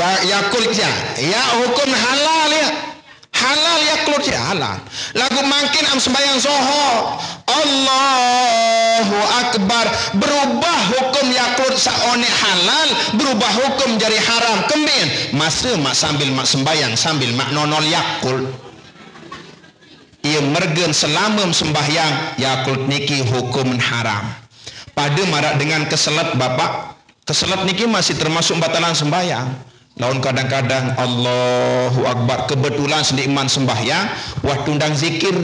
Yakult ya hukum halal ya halal Yakult ya halal lagu mangkin am sembahyang soho Allahu Akbar berubah hukum Yakult saone halal berubah hukum jadi haram kemin masa mak sambil mak sembahyang sambil mak nonol Yakult ia mergen selama sembahyang Yakult niki hukum haram pada marak dengan keselat bapak keselat niki masih termasuk batalan sembahyang laun kadang-kadang Allahu Akbar kebetulan sendi iman sembahyang waktu undang zikir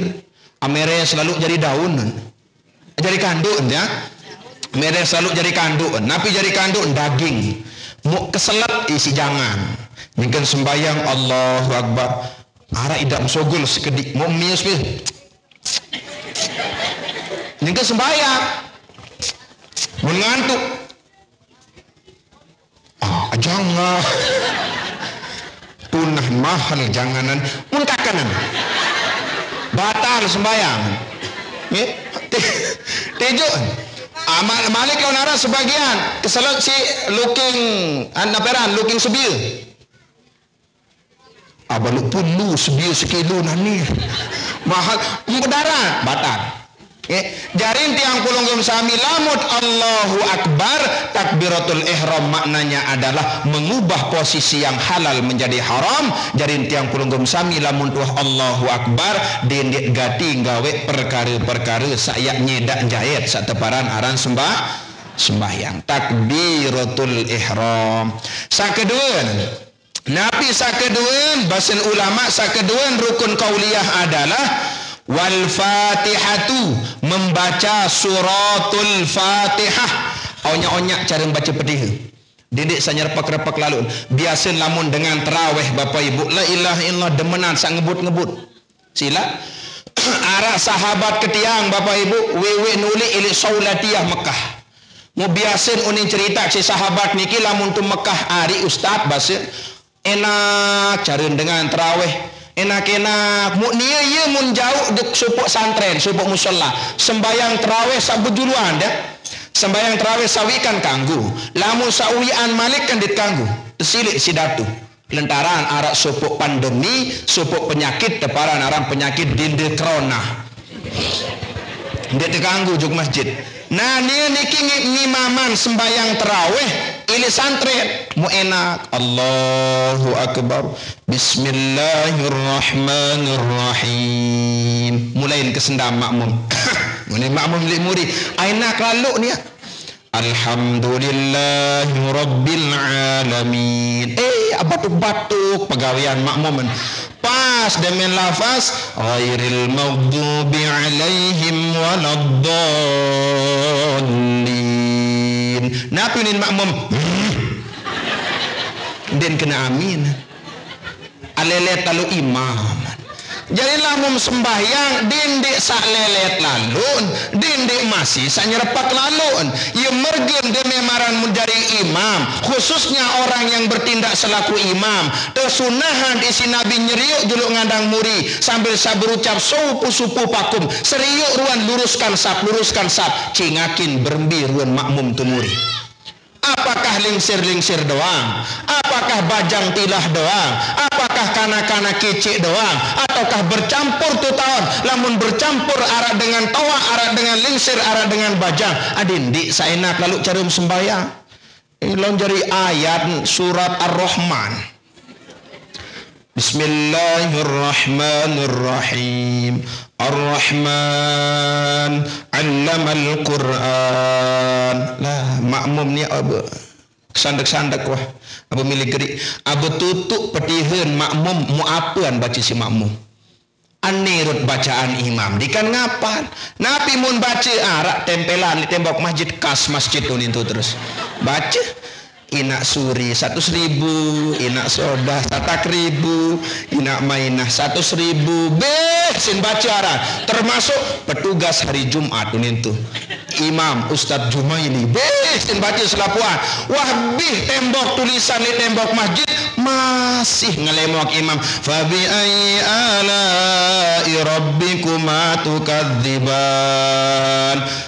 amere selalu jadi daun jadi kanduk ya amere selalu jadi kanduk napi jadi kanduk daging mu keselat isi jangan mungkin sembahyang Allahu Akbar arah idam sogol sekedik mau mius mungkin sembahyang mau ngantuk jangan tunah mahal janganan muntakanan batal sembahyang tejo amal malik lawan arah sebagian keselat si looking anaperan looking sebil abaluk puluh sebil sekilo nani mahal mengudara batal jarin tiang pulunggum sami lamut Allahu Akbar takbiratul ihram maknanya adalah mengubah posisi yang halal menjadi haram jarin tiang pulunggum sami lamun tuah Allahu Akbar dendik gati gawe perkara-perkara sayak nyedak jahit sateparan aran sembahyang takbiratul ihram sakedeun napi sakedeun basen ulama sakedeun rukun qauliyah adalah wal fatihatu membaca suratul fatihah onya-onya cara membaca petiha didik saya repak-repak lalu biasa lamun dengan terawih Bapak Ibu la ilaha illallah demenan sak ngebut-ngebut sila arah sahabat ketiang Bapak Ibu wewe nuli ili saulatiyah Mekah mu biasa unin cerita si sahabat niki lamun tu Mekah ari ustaz bahasa enak cara dengan terawih enak-enak muknia ye mun jauh dek supuk santren supuk musola sembayang terawih sabujuluan ya sembayang terawih sawikan kanggu lamun sawian malik kan ditanggu silik sidatu lantaran arak supuk pandemi supuk penyakit teparan arang penyakit dinde krona dia terganggu juk masjid Nah niki ngimaman sembayang tarawih ili santri mu enak Allahu akbar bismillahirrahmanirrahim mulain kesendam makmum muni makmum li murid enak lalu nih alhamdulillahi rabbil alamin batuk-batuk pegawaian makmum pas demen lafaz ghairil maghdubi alaihim waladdallin napinin makmum den kena amin alelet lalu imam jadi lamun sembahyang dindek sak lelet lalun dindek masih sak nyerepak lalun ia mergen dememaran menjadi imam khususnya orang yang bertindak selaku imam tersunahan isi nabi nyeriuk juluk ngandang muri sambil berucap supu pakum seriuk ruan luruskan sap cingakin berembi ruan makmum tumuri. Apakah lingsir doang? Apakah bajang tilah doang? Apakah kana-kana kecik doang? Ataukah bercampur tu tahun? Lamun bercampur arak dengan tawa, arak dengan lingsir, arak dengan bajang. Adindik saenak lalu carum sembahyang. Ilon jari ayat surat Ar-Rahman. Bismillahirrahmanirrahim. Ar-Rahman 'allamal Qur'an. Lah makmum ni abu sandak-sandak wah. Abu milih gerik. Abu tutup petiheun makmum mu apaan baca si makmum. Anirut bacaan imam dikan ngapal. Nabi mun baca arak tempelan di tembok masjid kas masjid itu terus. Baca inak suri 100.000, inak sodah 100.000, inak mainah 100.000. Sin baca arah termasuk petugas hari Jumat itu imam Ustadz Jumaili sin baca selapuan wah bih tembok tulisan di tembok masjid masih ngelemok imam fabi ayyi ala'i rabbikuma tukadziban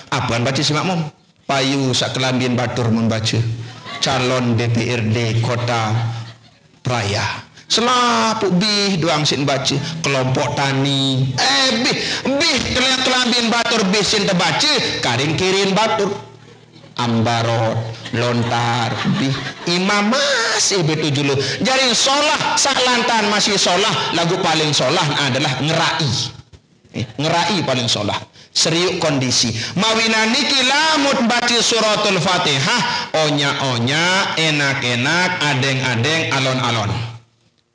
apaan baca si makmum payu sak kelambin batur membaca calon DPRD Kota Praya selapuk bih doang sin baca kelompok tani bih kelambin batur bih sin terbaca karing kirin batur ambarot lontar bih imam masih betul julu jadi solah sak lantan masih solah lagu paling solah adalah ngerai paling solah seriuk kondisi mawina niki lamun baca suratul Fatihah onya enak-enak adeng-adeng alon-alon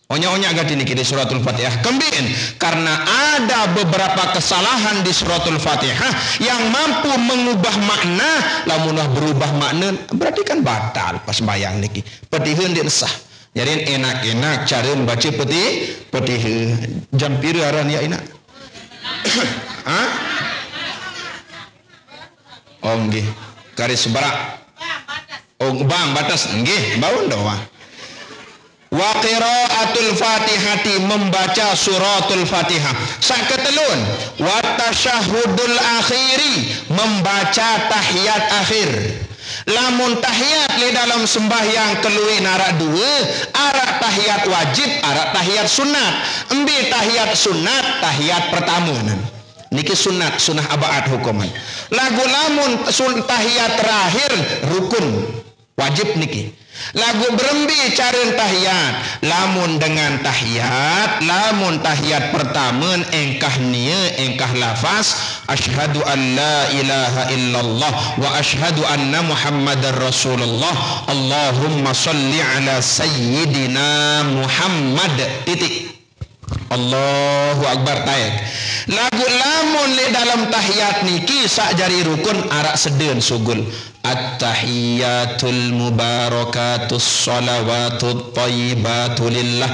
onya gati niki di suratul Fatihah kembien karena ada beberapa kesalahan di suratul Fatihah yang mampu mengubah makna lamun berubah makna berarti kan batal pas bayang niki petiheun diresah jadi enak-enak careun baca petih jam piru aran ya enak hah oh nggih garis berak oh bang batas nggih baun doa wa qiraatul fatihati membaca suratul Fatihah saketelun wa tasyahhudul akhiri membaca tahiyat akhir lamun tahiyat li dalam sembahyang keluwi narak dua arak tahiyat wajib arak tahiyat sunat embi tahiyat sunat tahiyat pertama niki sunat sunah abaat hukuman lagu lamun tahiyat terakhir rukun wajib niki lagu berembi careun tahiyat lamun dengan lamun tahiyat pertama engkah nia engkah lafaz asyhadu an la ilaha illallah wa asyhadu anna muhammadar rasulullah Allahumma sholli ala sayyidina Muhammad titik Allahu akbar taek lagu lamun li dalam tahiyat niki sak jari rukun arak sedeun sugul at-tahiyatul mubarakatus shalawatut thayyibatu lillah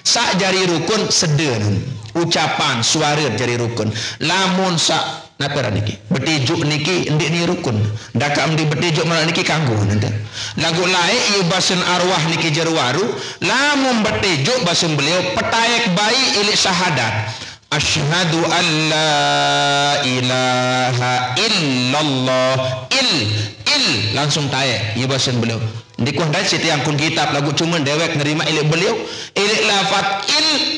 sak jari rukun sedeun ucapan suara jari rukun lamun sak napa niki betijuk niki ndik ni rukun dak amdi betijuk mana niki kanggo nanti lagu lain ieu basen arwah niki jerwaru lamun betijuk basen beliau petaek bayi ilik syahadat Asyhadu an la ilaha illallah. Langsung tae ieu basen beliau. Di kuah dai setiang kun kitab lagu cuma dewek nerima ilik beliau. Ilik lafat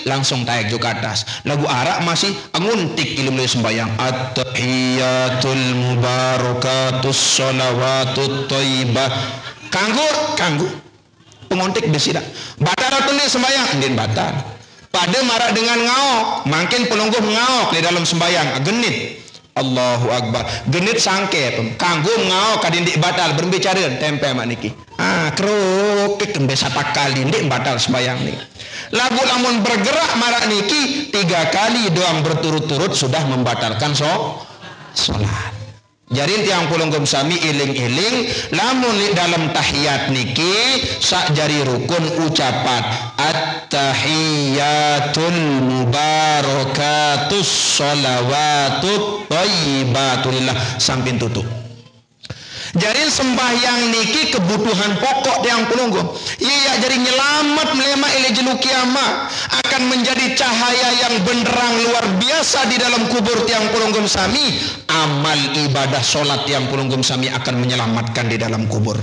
langsung tae ke atas. Lagu arak masih nguntik ilmu beliau sembayang. At-tahiyatul mubarakatus sholawatut thayyibah. Kanggo pengontik besidak. Batal tulis sembayang din batal. Pada marah dengan ngaok, makin pelungguh ngaok di dalam sembayang, genit. Allahu Akbar. Genit sangke, kanggo ngaok kadindik batal berbicara tempe mak niki. Krokik kembe sapa kali ndik batal sembayang ni. Lagu lamun bergerak marah niki 3 kali doang berturut-turut sudah membatalkan salat. Jadi tiang pulunggum sami iling-iling lamun di dalam tahiyat niki sak jari rukun ucapan at-tahiyatul mubarakatus sholawatut thayyibatulillah samping tutup. Jadi sembahyang niki kebutuhan pokok tiang pulunggum. Iya jadi nyelamat melema ile jelu kiamat akan menjadi cahaya yang benderang luar biasa di dalam kubur tiang pulunggum sami. Amal ibadah solat tiang pulunggum sami akan menyelamatkan di dalam kubur.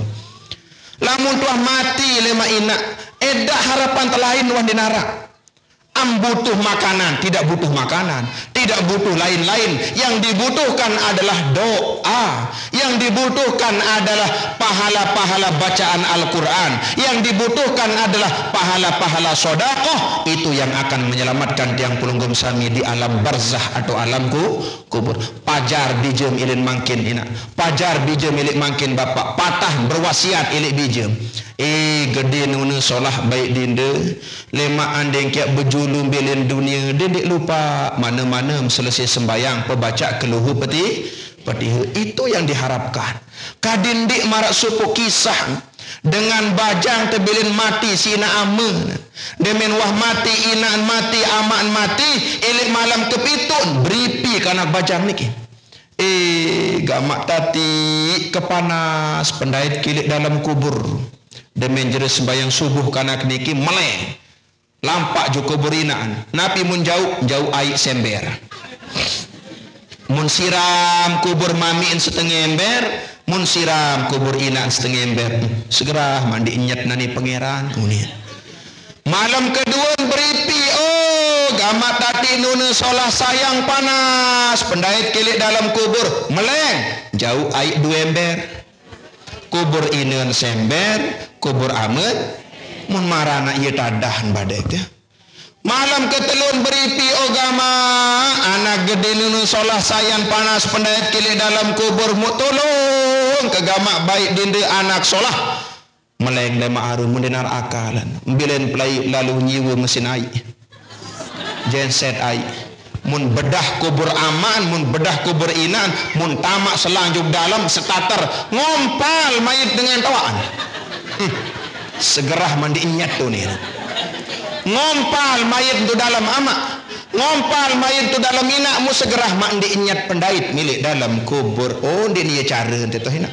Lamun tuah mati lema ina edak harapan telain wah dinara. Butuh makanan, tidak butuh makanan, tidak butuh lain-lain. Yang dibutuhkan adalah doa. Yang dibutuhkan adalah pahala-pahala bacaan Al-Quran. Yang dibutuhkan adalah pahala-pahala sodakoh. Itu yang akan menyelamatkan tiang pulunggum sami di alam barzah atau alam kubur. Pajar bijem ilin mangkin ina. Pajar bijem ilik mangkin bapak. Patah berwasiat ilik bijem. Gede nuna solah baik dinde. Lema andeng kiak bejulu bilin dunia. Dindik lupa mana-mana selesai sembayang pebaca keluhu peti. Itu yang diharapkan. Kadindik marak suku kisah dengan bajang tebilin mati sina amen. Demen wah mati inaan mati aman mati. Ilik malam kepitun beripi karena bajang niki. Gamak tati kepanas pendait kilik dalam kubur. Demen jeres sembayang subuh kanak niki meleng lampak jo kuburinaan napi mun jauh air sember mun siram kubur mamiin setengah ember mun siram kubur inaan setengah ember segera mandi nyet nani pangeran malam kedua beripi gamat tati nuna solah sayang panas pendait kilik dalam kubur meleng jauh air 2 ember kubur ineun sember kubur amet mun marana ieu tadahan badai teh malam ketelun beripi ogama anak gede nunu solah sayan panas pendait kilik dalam kubur mu tolong kegama baik dinde anak solah meleng lema arum mendenar akalan bilen play lalu nyiwe mesin ai genset ai mun bedah kubur aman mun bedah kubur inan mun tamak selanjut dalam starter ngompal mayit dengan tawaan segera mandi nyat tuh nih ngompal mayit tu dalam amak ngompal mayit tu dalam inak mu segera mandi nyat pendait milik dalam kubur dia cara itu hina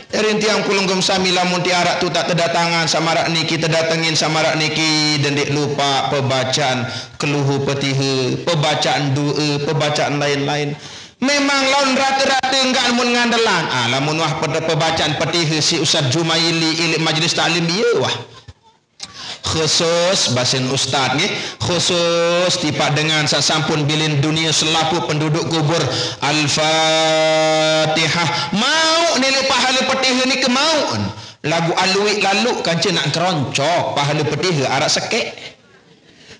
dari tiang kulunggum sami lamun tiarak tu tak terdatangan samarak niki terdatengin samarak niki dan dik lupa pembacaan keluhu petihe pembacaan doa pembacaan lain-lain memang lawan rata-rata enggak mun ngandelan lamun wah pada pembacaan petihe si Ustaz Jumaili ilik majlis taklim ieu wah khusus basin ustaz nggih khusus tipak dengan sasampun bilin dunia selaku penduduk kubur Al-Fatihah mau nilai pahala petihe ni kemauan lagu alui lalu kancen nak keroncok pahala petihe arak sekek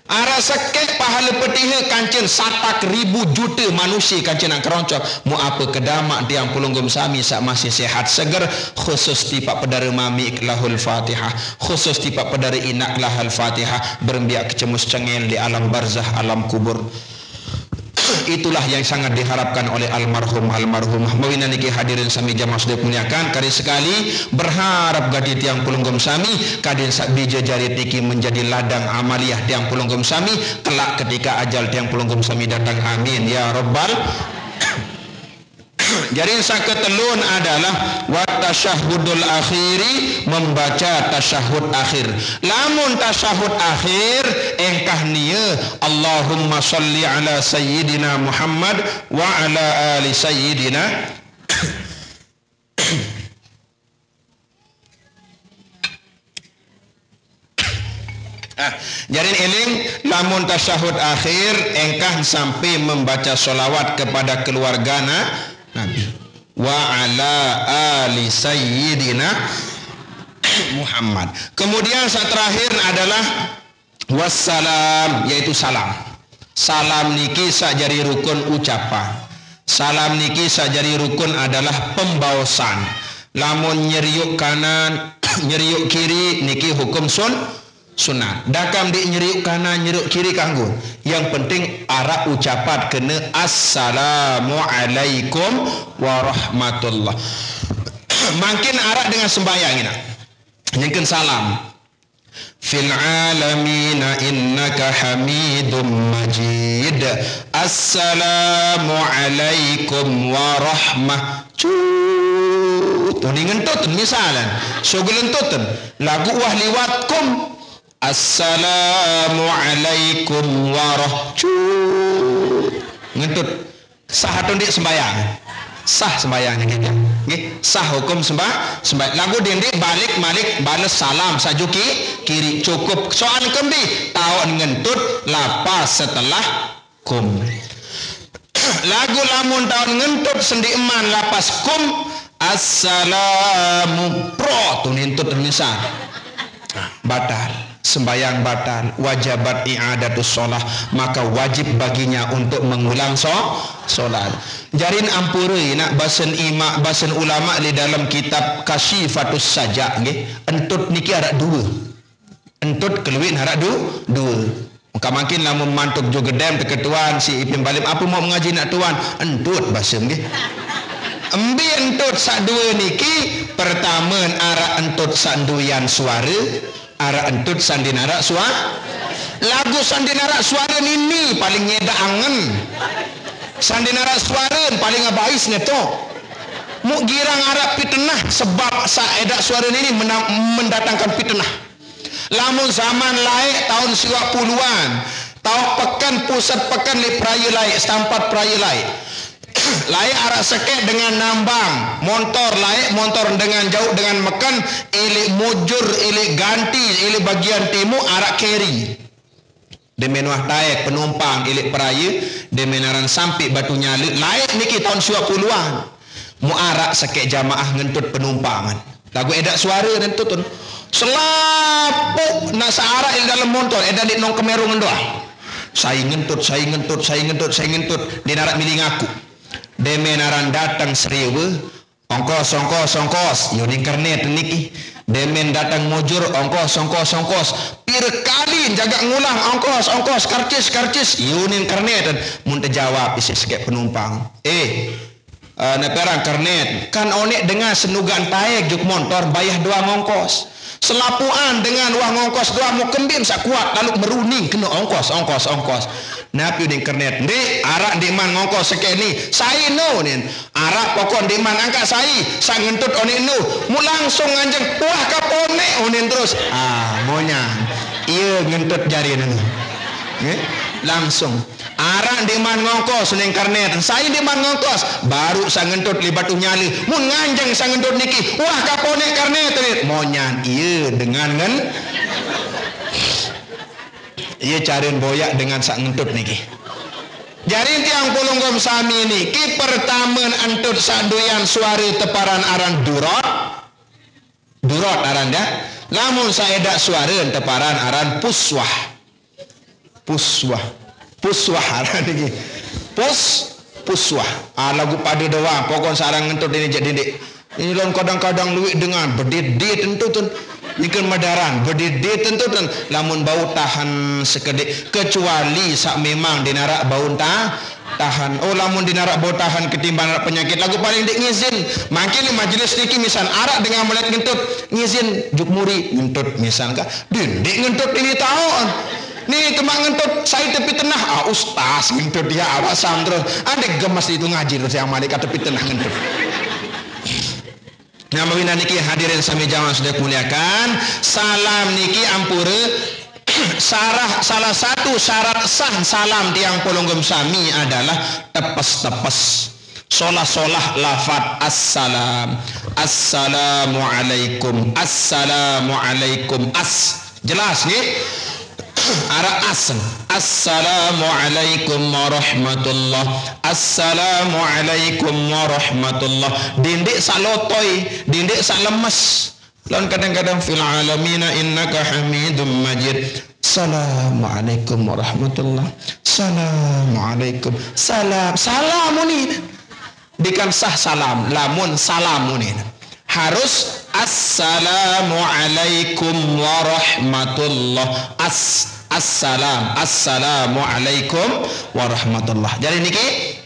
Ara sekek pahala petihe kancen 1.000 juta manusia kancen nak keroncok mu apa kedamak diang pulunggum sami sak masih sehat seger khusus tipak pedara mami lahul Fatihah khusus tipak pedara inak lahul Fatihah berembiak kecemus cengel di alam barzah alam kubur. Itulah yang sangat diharapkan oleh almarhumah mawina niki hadirin sami jamaah sedaya muliakan kali sekali berharap gadi tiang pulunggum sami kadin sak bija jari niki menjadi ladang amaliyah tiang pulunggum sami kelak ketika ajal tiang pulunggum sami datang amin ya rabbal Jadi saketelun adalah wa tasyahhudul akhiri, membaca tasyahud akhir. Lamun tasyahud akhir engkah nieu Allahumma shalli ala sayyidina Muhammad wa ala ali sayyidina. Jadi eling lamun tasyahud akhir engkah sampai membaca solawat kepada keluarga Nabi wa ala ali sayyidina Muhammad. Kemudian saat terakhir adalah wassalam, yaitu salam. Salam niki sajari rukun ucapan. Salam niki sajari rukun adalah pembaosan. Lamun nyeriuk kanan nyeriuk kiri niki hukum sunat. Dakam di nyeriuk kanan nyeriuk kiri kanggo. Yang penting arah ucapan kena assalamualaikum warahmatullah. Makin arah dengan sembahyang ini. Nyengken salam. Fil alamina innaka hamidum majid. Assalamualaikum warahmatullahi. Tuh ngentut misalan. So gelentut lagu wah liwatkum. Assalamualaikum warahmatullahi. Ngentut sah tondik sembahyang. Sah sembahyangnya gitu. Nggih, sah hukum sembahyang. Lagu dindik balik balas salam sajuki kiri cukup. Soal kembi tahu ngentut lapas setelah kum. Lagu lamun tahun ngentut sendi eman lapas kum assalamu pro tuh ngentut misal. Batal. Sembayang batal, wajibat i'adatus sholah, maka wajib baginya untuk mengulang sholat. Jarin ampuri nak basen ulama di dalam kitab Kasyifatus Saja nggih, entut niki ada dua. Entut keluin ada dua. Maka makin lamun mantuk jo gedem ketuan si Ipin Balim apa mau mengaji nak tuan entut basen nggih. Embi entut sak dua niki pertama arah entut sanduyan suara. Ara entut sandinara suara. Lagu sandinara suara ini paling nyeda angen. Sandinara suara paling ngabais neto. Mu girang ara pitnah sebab saedak suara ini mendatangkan pitnah. Lamun zaman laik tahun 20-an, tahun pekan pusat pekan li praya laik, setampat praya laik. Laik arah sekek dengan nambang motor laik motor dengan jauh dengan mekan ilik mujur ilik ganti ilik bagian timur arah keri demenuah daek penumpang ilik peraya demenaran sampai batu nyali laik niki tahun 20-an mu arak sekek jamaah ngentut penumpangan lagu edak suara ngentut selapuk nasa arak dalam motor edak di nong kemeru ngendoa saya ngentut di narak miling aku demenaran datang seribu ongkos yuning kernet niki demen datang mujur ongkos pir kali jaga ngulang ongkos karcis yuning kernet mun jawab isi sekek penumpang neperang kernet kan onek dengan senugan taek juk motor bayah dua ngongkos selapuan dengan wah ngongkos dua mau kembim sak kuat lalu meruning kena ongkos napi di kernet ndi arak di man ngongkos sekeni sai no nin arak pokon di man angka sai sang ngentut onik nu mu langsung anjeng wah kapone onin terus monya iya ngentut jari nanu langsung arak di man ngongkos ning kernet sai di man ngongkos baru sang ngentut libat nyali mun nganjeng sang ngentut niki wah kapone kernet monya iya dengan ia cariin boyak dengan sak ngentut niki. Jadi tiang pulunggom sami niki pertama entut saduyan suari teparan aran durot aran dah. Lamun saedak suari teparan aran puswah aran niki. Puswah. Lagu pada doang. Pokok sarang ngentut ini jadi ini lon kadang-kadang luik dengan berdidit entut ikan madaran berdidit tentu lamun bau tahan sekedik kecuali sak memang dinarak bau tahan lamun dinarak bau tahan ketimbang penyakit lagu paling dik ngizin makin majelis niki misal arak dengan melihat ngentut ngizin juk muri ngentut misal ka dik ngentut ini tahun Nih cuma ngentut saya tepi tenah. Ah ustaz ngentut dia awasan terus. Ada gemas itu ngaji terus yang malik tepi tenah ngentut. Nah mawina niki hadirin sami jamaah sudah muliakan. Salam niki ampure salah satu syarat sah salam tiang polonggom sami adalah tepes-tepes. Solah-solah lafad assalam. Assalamualaikum. Assalamualaikum. Jelas nih? Ara as. Assalamualaikum warahmatullah. Assalamualaikum warahmatullah. Dindik sak lotoy, dindik sak lemes. Lan kadang-kadang fil alamina innaka hamidum majid. Assalamualaikum warahmatullah. Assalamualaikum. Salamun ini. Dikan sah salam, lamun salamun ini. Harus assalamualaikum warahmatullah. Assalamualaikum warahmatullah. Jadi niki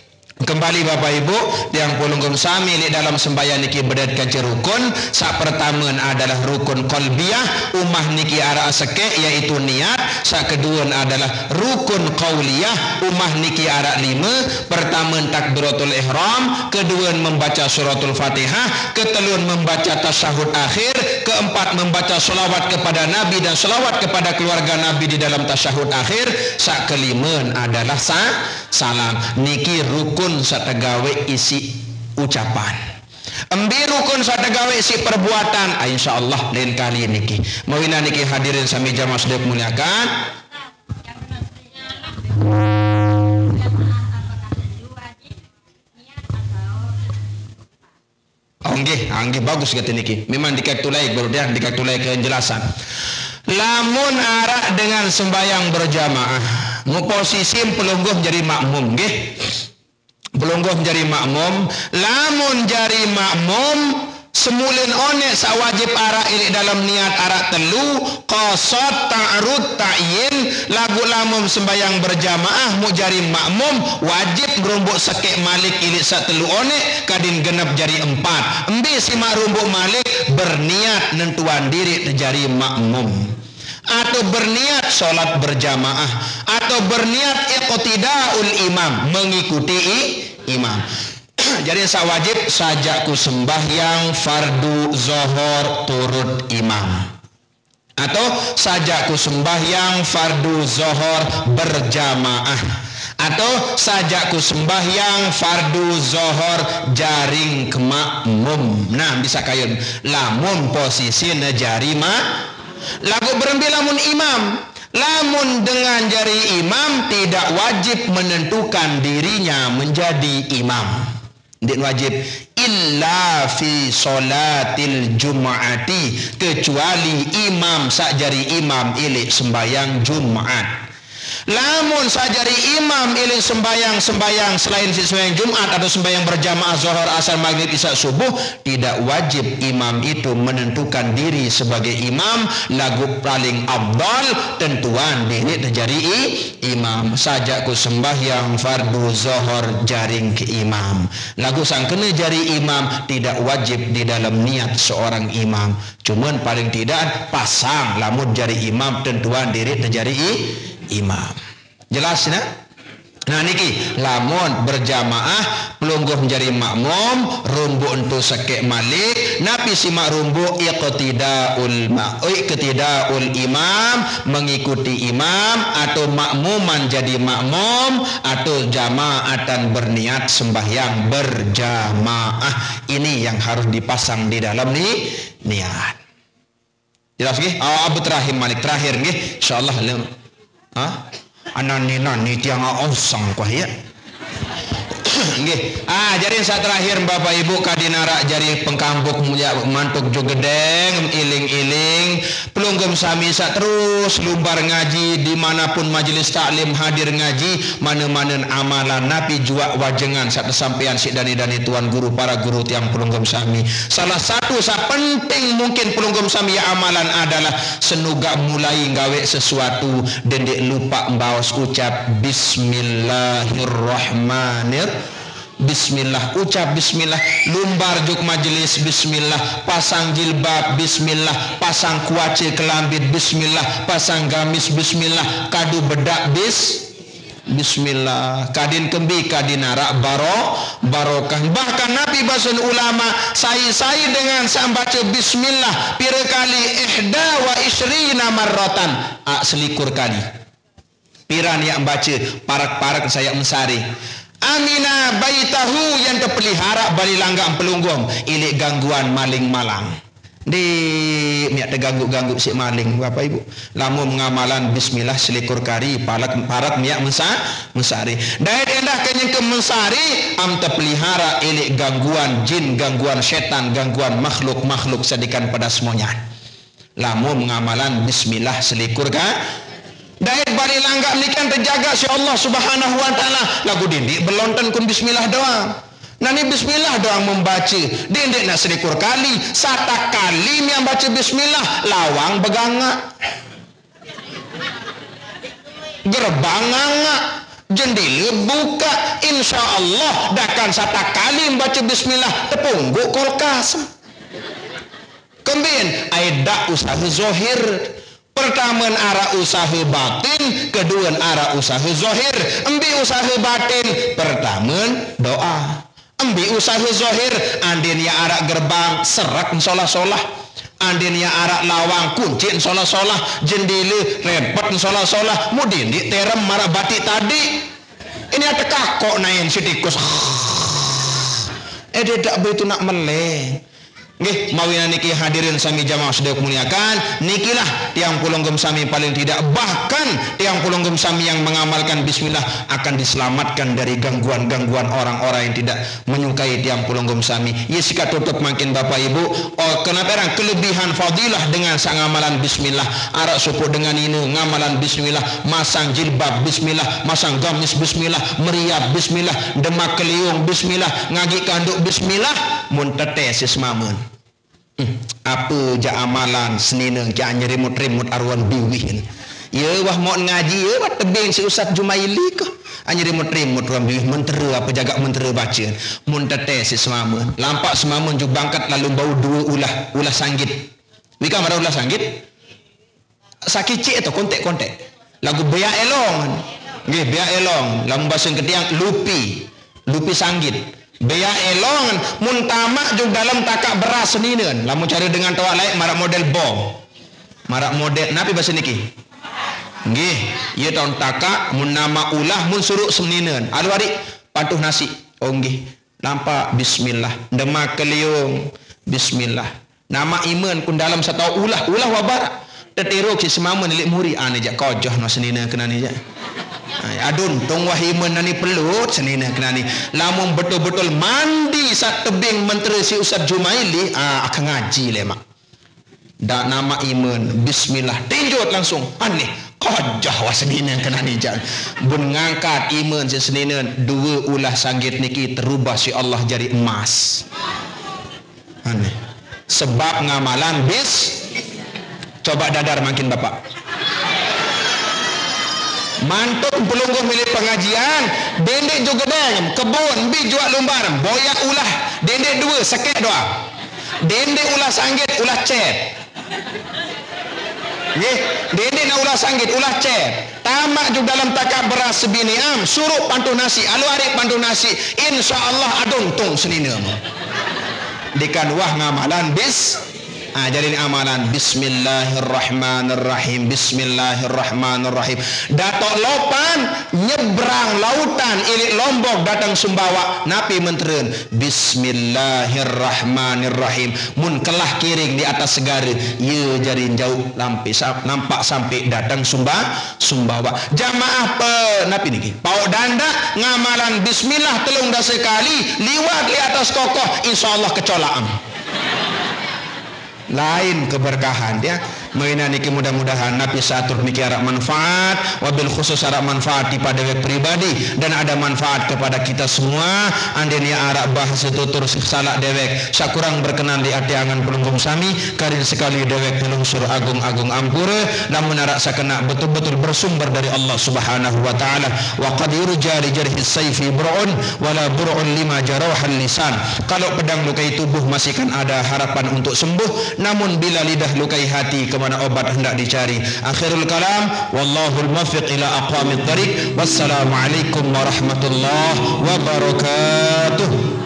kembali Bapak Ibu yang polonggom sami di dalam sembahyang niki berdasarkan rukun. Sak pertama adalah rukun qalbiyah, umah niki ara seke yaitu niat. Sak kedua adalah rukun qauliyah, umah niki ara 5. Pertama takbiratul ihram, kedua membaca suratul Fatihah, ketelun membaca tasyahud akhir, keempat membaca selawat kepada Nabi dan selawat kepada keluarga Nabi di dalam tasyahud akhir. Sak kelima adalah salam. Niki rukun sategawe isi ucapan. Embi rukun sategawe isi perbuatan. Insyaallah lain kali niki. Mawina niki hadirin sami jamaah sedaya muliakan. Nggih bagus kata niki. Memang dikatulai baru dia dikatulai kejelasan. Lamun arak dengan sembahyang berjamaah, posisi pelungguh jadi makmum nggih. Pelungguh jadi makmum, lamun jadi makmum semulin onek sawajib arak ini dalam niat arak telu qasad ta'rud ta'yin lagu lamun sembahyang berjamaah mu jari makmum wajib merumbuk sekek malik ilik satelu onek kadin genep jari 4 embi simak rumbuk malik berniat nentuan diri terjadi makmum atau berniat sholat berjamaah atau berniat iqtidaul imam mengikuti imam. Jadi sawajib sajaku sembahyang fardu zohor turut imam atau sajaku sembahyang fardu zohor berjamaah atau sajaku sembahyang fardu zohor jaring ke makmum. Nah bisa kayun lamun posisi nejari lagu berembi lamun imam. Lamun dengan jari imam tidak wajib menentukan dirinya menjadi imam. Tidak wajib illa fi sholatil jum'ati kecuali imam sak jari imam ilik sembayang Jumat. Lamun sajari imam iling sembayang selain sembayang Jumat atau sembayang berjamaah zuhur asar maghrib isya subuh tidak wajib imam itu menentukan diri sebagai imam lagu paling abdal tentuan diri terjadi imam sajaku sembahyang fardu zuhur jaring ke imam lagu sang kena jari imam tidak wajib di dalam niat seorang imam cuman paling tidak pasang lamun jari imam tentuan diri terjadi imam. Jelas nah? Nah niki lamun berjamaah pelungguh menjadi makmum rumbu untuk sekek malik napi simak rumbu iqtidaul imam mengikuti imam atau makmuman jadi makmum atau jamaatan berniat sembahyang berjamaah ini yang harus dipasang di dalam niat. Jelas nggih? Abu terakhir malik terakhir nggih insyaallah. Nani tiang osang kah ya? Nggih. Jadi saat terakhir Bapak Ibu kadinara jari pengkampuk mantuk jogedeng iling-iling pelunggum sami sak terus lumbar ngaji dimanapun majelis taklim hadir ngaji mana-mana amalan napi jua wajengan sak sampean si dani tuan guru para guru tiang pelunggum sami salah satu sak penting mungkin pelunggum sami ya amalan adalah senuga mulai gawe sesuatu dan lupa mbaos ucap bismillahirrahmanirrahim bismillah, ucap bismillah, lumbar juk majelis bismillah, pasang jilbab bismillah, pasang kuaci kelambit bismillah, pasang gamis bismillah, kadu bedak bismillah, kadin kembi kadin arak barokah. Bahkan Nabi basun ulama saya dengan sambaca bismillah pira kali ihda wa isrina marratan, selikur kali. Piran yang baca parak-parak saya mensari. Amina baitahu yang terpelihara bali langgang pelunggong ilik gangguan maling malang. Di miak terganggu-ganggu si maling Bapak Ibu. Lamun mengamalan bismillah selikur kari parak miak mensari. Daya endah kenyang ke mensari am terpelihara ilik gangguan jin, gangguan setan, gangguan makhluk-makhluk sedikan pada semuanya. Lamun mengamalan bismillah selikur daya bari langgak nikan terjaga si Allah Subhanahu wa taala. Lagu dindik belonton kun bismillah doang. Nani bismillah doang membaca. Dindik nak selikur kali, sata kali yang baca bismillah lawang begangak. Gerbang angak, jendela buka, insyaallah dakan sata kali membaca bismillah tepunggu kulkas. Kemudian aida usaha zahir. Pertama arah usaha batin, kedua arah usaha zahir. Embi usaha batin, pertama doa. Embi usaha zahir, andin ya arah gerbang serak solah-solah. Andin ya arah lawang kunci solah-solah, jendela repot solah-solah. Mudin di terem marah batik tadi. Ini ada kakok nain si tikus. Dia tak begitu nak meleng. Nggih, mawina niki hadirin sami jamaah sedaya muliakan, nikilah tiang pulunggum sami paling tidak, bahkan tiang pulunggum sami yang mengamalkan bismillah akan diselamatkan dari gangguan-gangguan orang-orang yang tidak menyukai tiang pulunggum sami. Ya sika tutup makin Bapak Ibu, kenapa orang kelebihan fadilah dengan sang amalan bismillah, arak supu dengan ini ngamalan bismillah, masang jilbab bismillah, masang gamis bismillah, meriap bismillah, demak keliung bismillah, ngagi kanduk bismillah, mun tetes sesmamun. Apa ja amalan senina ja nyerimut-rimut arwan biwih. Ya wah mau ngaji ya wah tebing si Ustaz Jumaili ko. Nyerimut-rimut arwan biwih mentera apa jaga mentera baca. Mun tetes semamun. Lampak semamun ju bangkat lalu bau dua ulah sanggit. Wika mara ulah sanggit. Sakit cik atau kontek-kontek. Lagu bea elong. Nggih bea elong. Lamun bahasa ketiang lupi sanggit. Bea elong mun tamak juga dalam takak beras seninen. Lamun cari dengan tawak lain marak model bom. Marak model napi bahasa niki? Nggih, ieu tahun takak mun nama ulah mun suruh seninen. Alu hari patuh nasi. Oh nggih. Nampak bismillah. Demak keliung bismillah. Nama iman kun dalam satau ulah wabar. Tetiruk si semamun nilik muri ane jak kojoh no seninen kena ni jak. Adun tong wahiman nani pelut senina kenani lamun betul-betul mandi sak tebing menteri si Ustaz Jumaili akan ngaji lemak dak nama iman bismillah tinjut langsung aneh kojah wa senina kenani jan bun ngangkat iman si senina dua ulah sanggit niki terubah si Allah jadi emas aneh sebab ngamalan coba dadar makin Bapak mantuk pelungguh milik pengajian dendek juga deng kebun bi jual lumbar boyak ulah dendek dua sekek doa dendek ulah sanggit ulah cet nggih dendek na ulah sanggit ulah cet tamak juga dalam takak beras sebini suruh pantu nasi alu hari pantu nasi insyaallah adung tung senina dikan wah ngamalan jadi amalan bismillahirrahmanirrahim bismillahirrahmanirrahim datok lopan nyebrang lautan ilik Lombok datang Sumbawa napi menteren bismillahirrahmanirrahim mun kelah kiring di atas segara ye jadi jauh nampak sampai datang Sumbawa jamaah napi niki pau danda ngamalan bismillah telung dah sekali liwat di atas kokoh insyaallah kecolaan lain keberkahan dia mainan niki mudah-mudahan napi satur niki arak manfaat, wabil khusus arak manfaat di pada pribadi dan ada manfaat kepada kita semua. Andin ya arak bahas tutur salah dewek sakurang berkenan di ati angan pelunggung sami karin sekali dewek pelungsur agung-agung ampura namun arak sakena betul-betul bersumber dari Allah Subhanahu wa taala. Wa qad yurja li jarhi sayfi bur'un wala bur'un lima jarahal lisan. Kalau pedang lukai tubuh masih kan ada harapan untuk sembuh, namun bila lidah lukai hati kemana obat hendak dicari. Akhirul kalam, wallahul muwaffiq ila aqwamit thariq. Wassalamualaikum warahmatullahi wabarakatuh.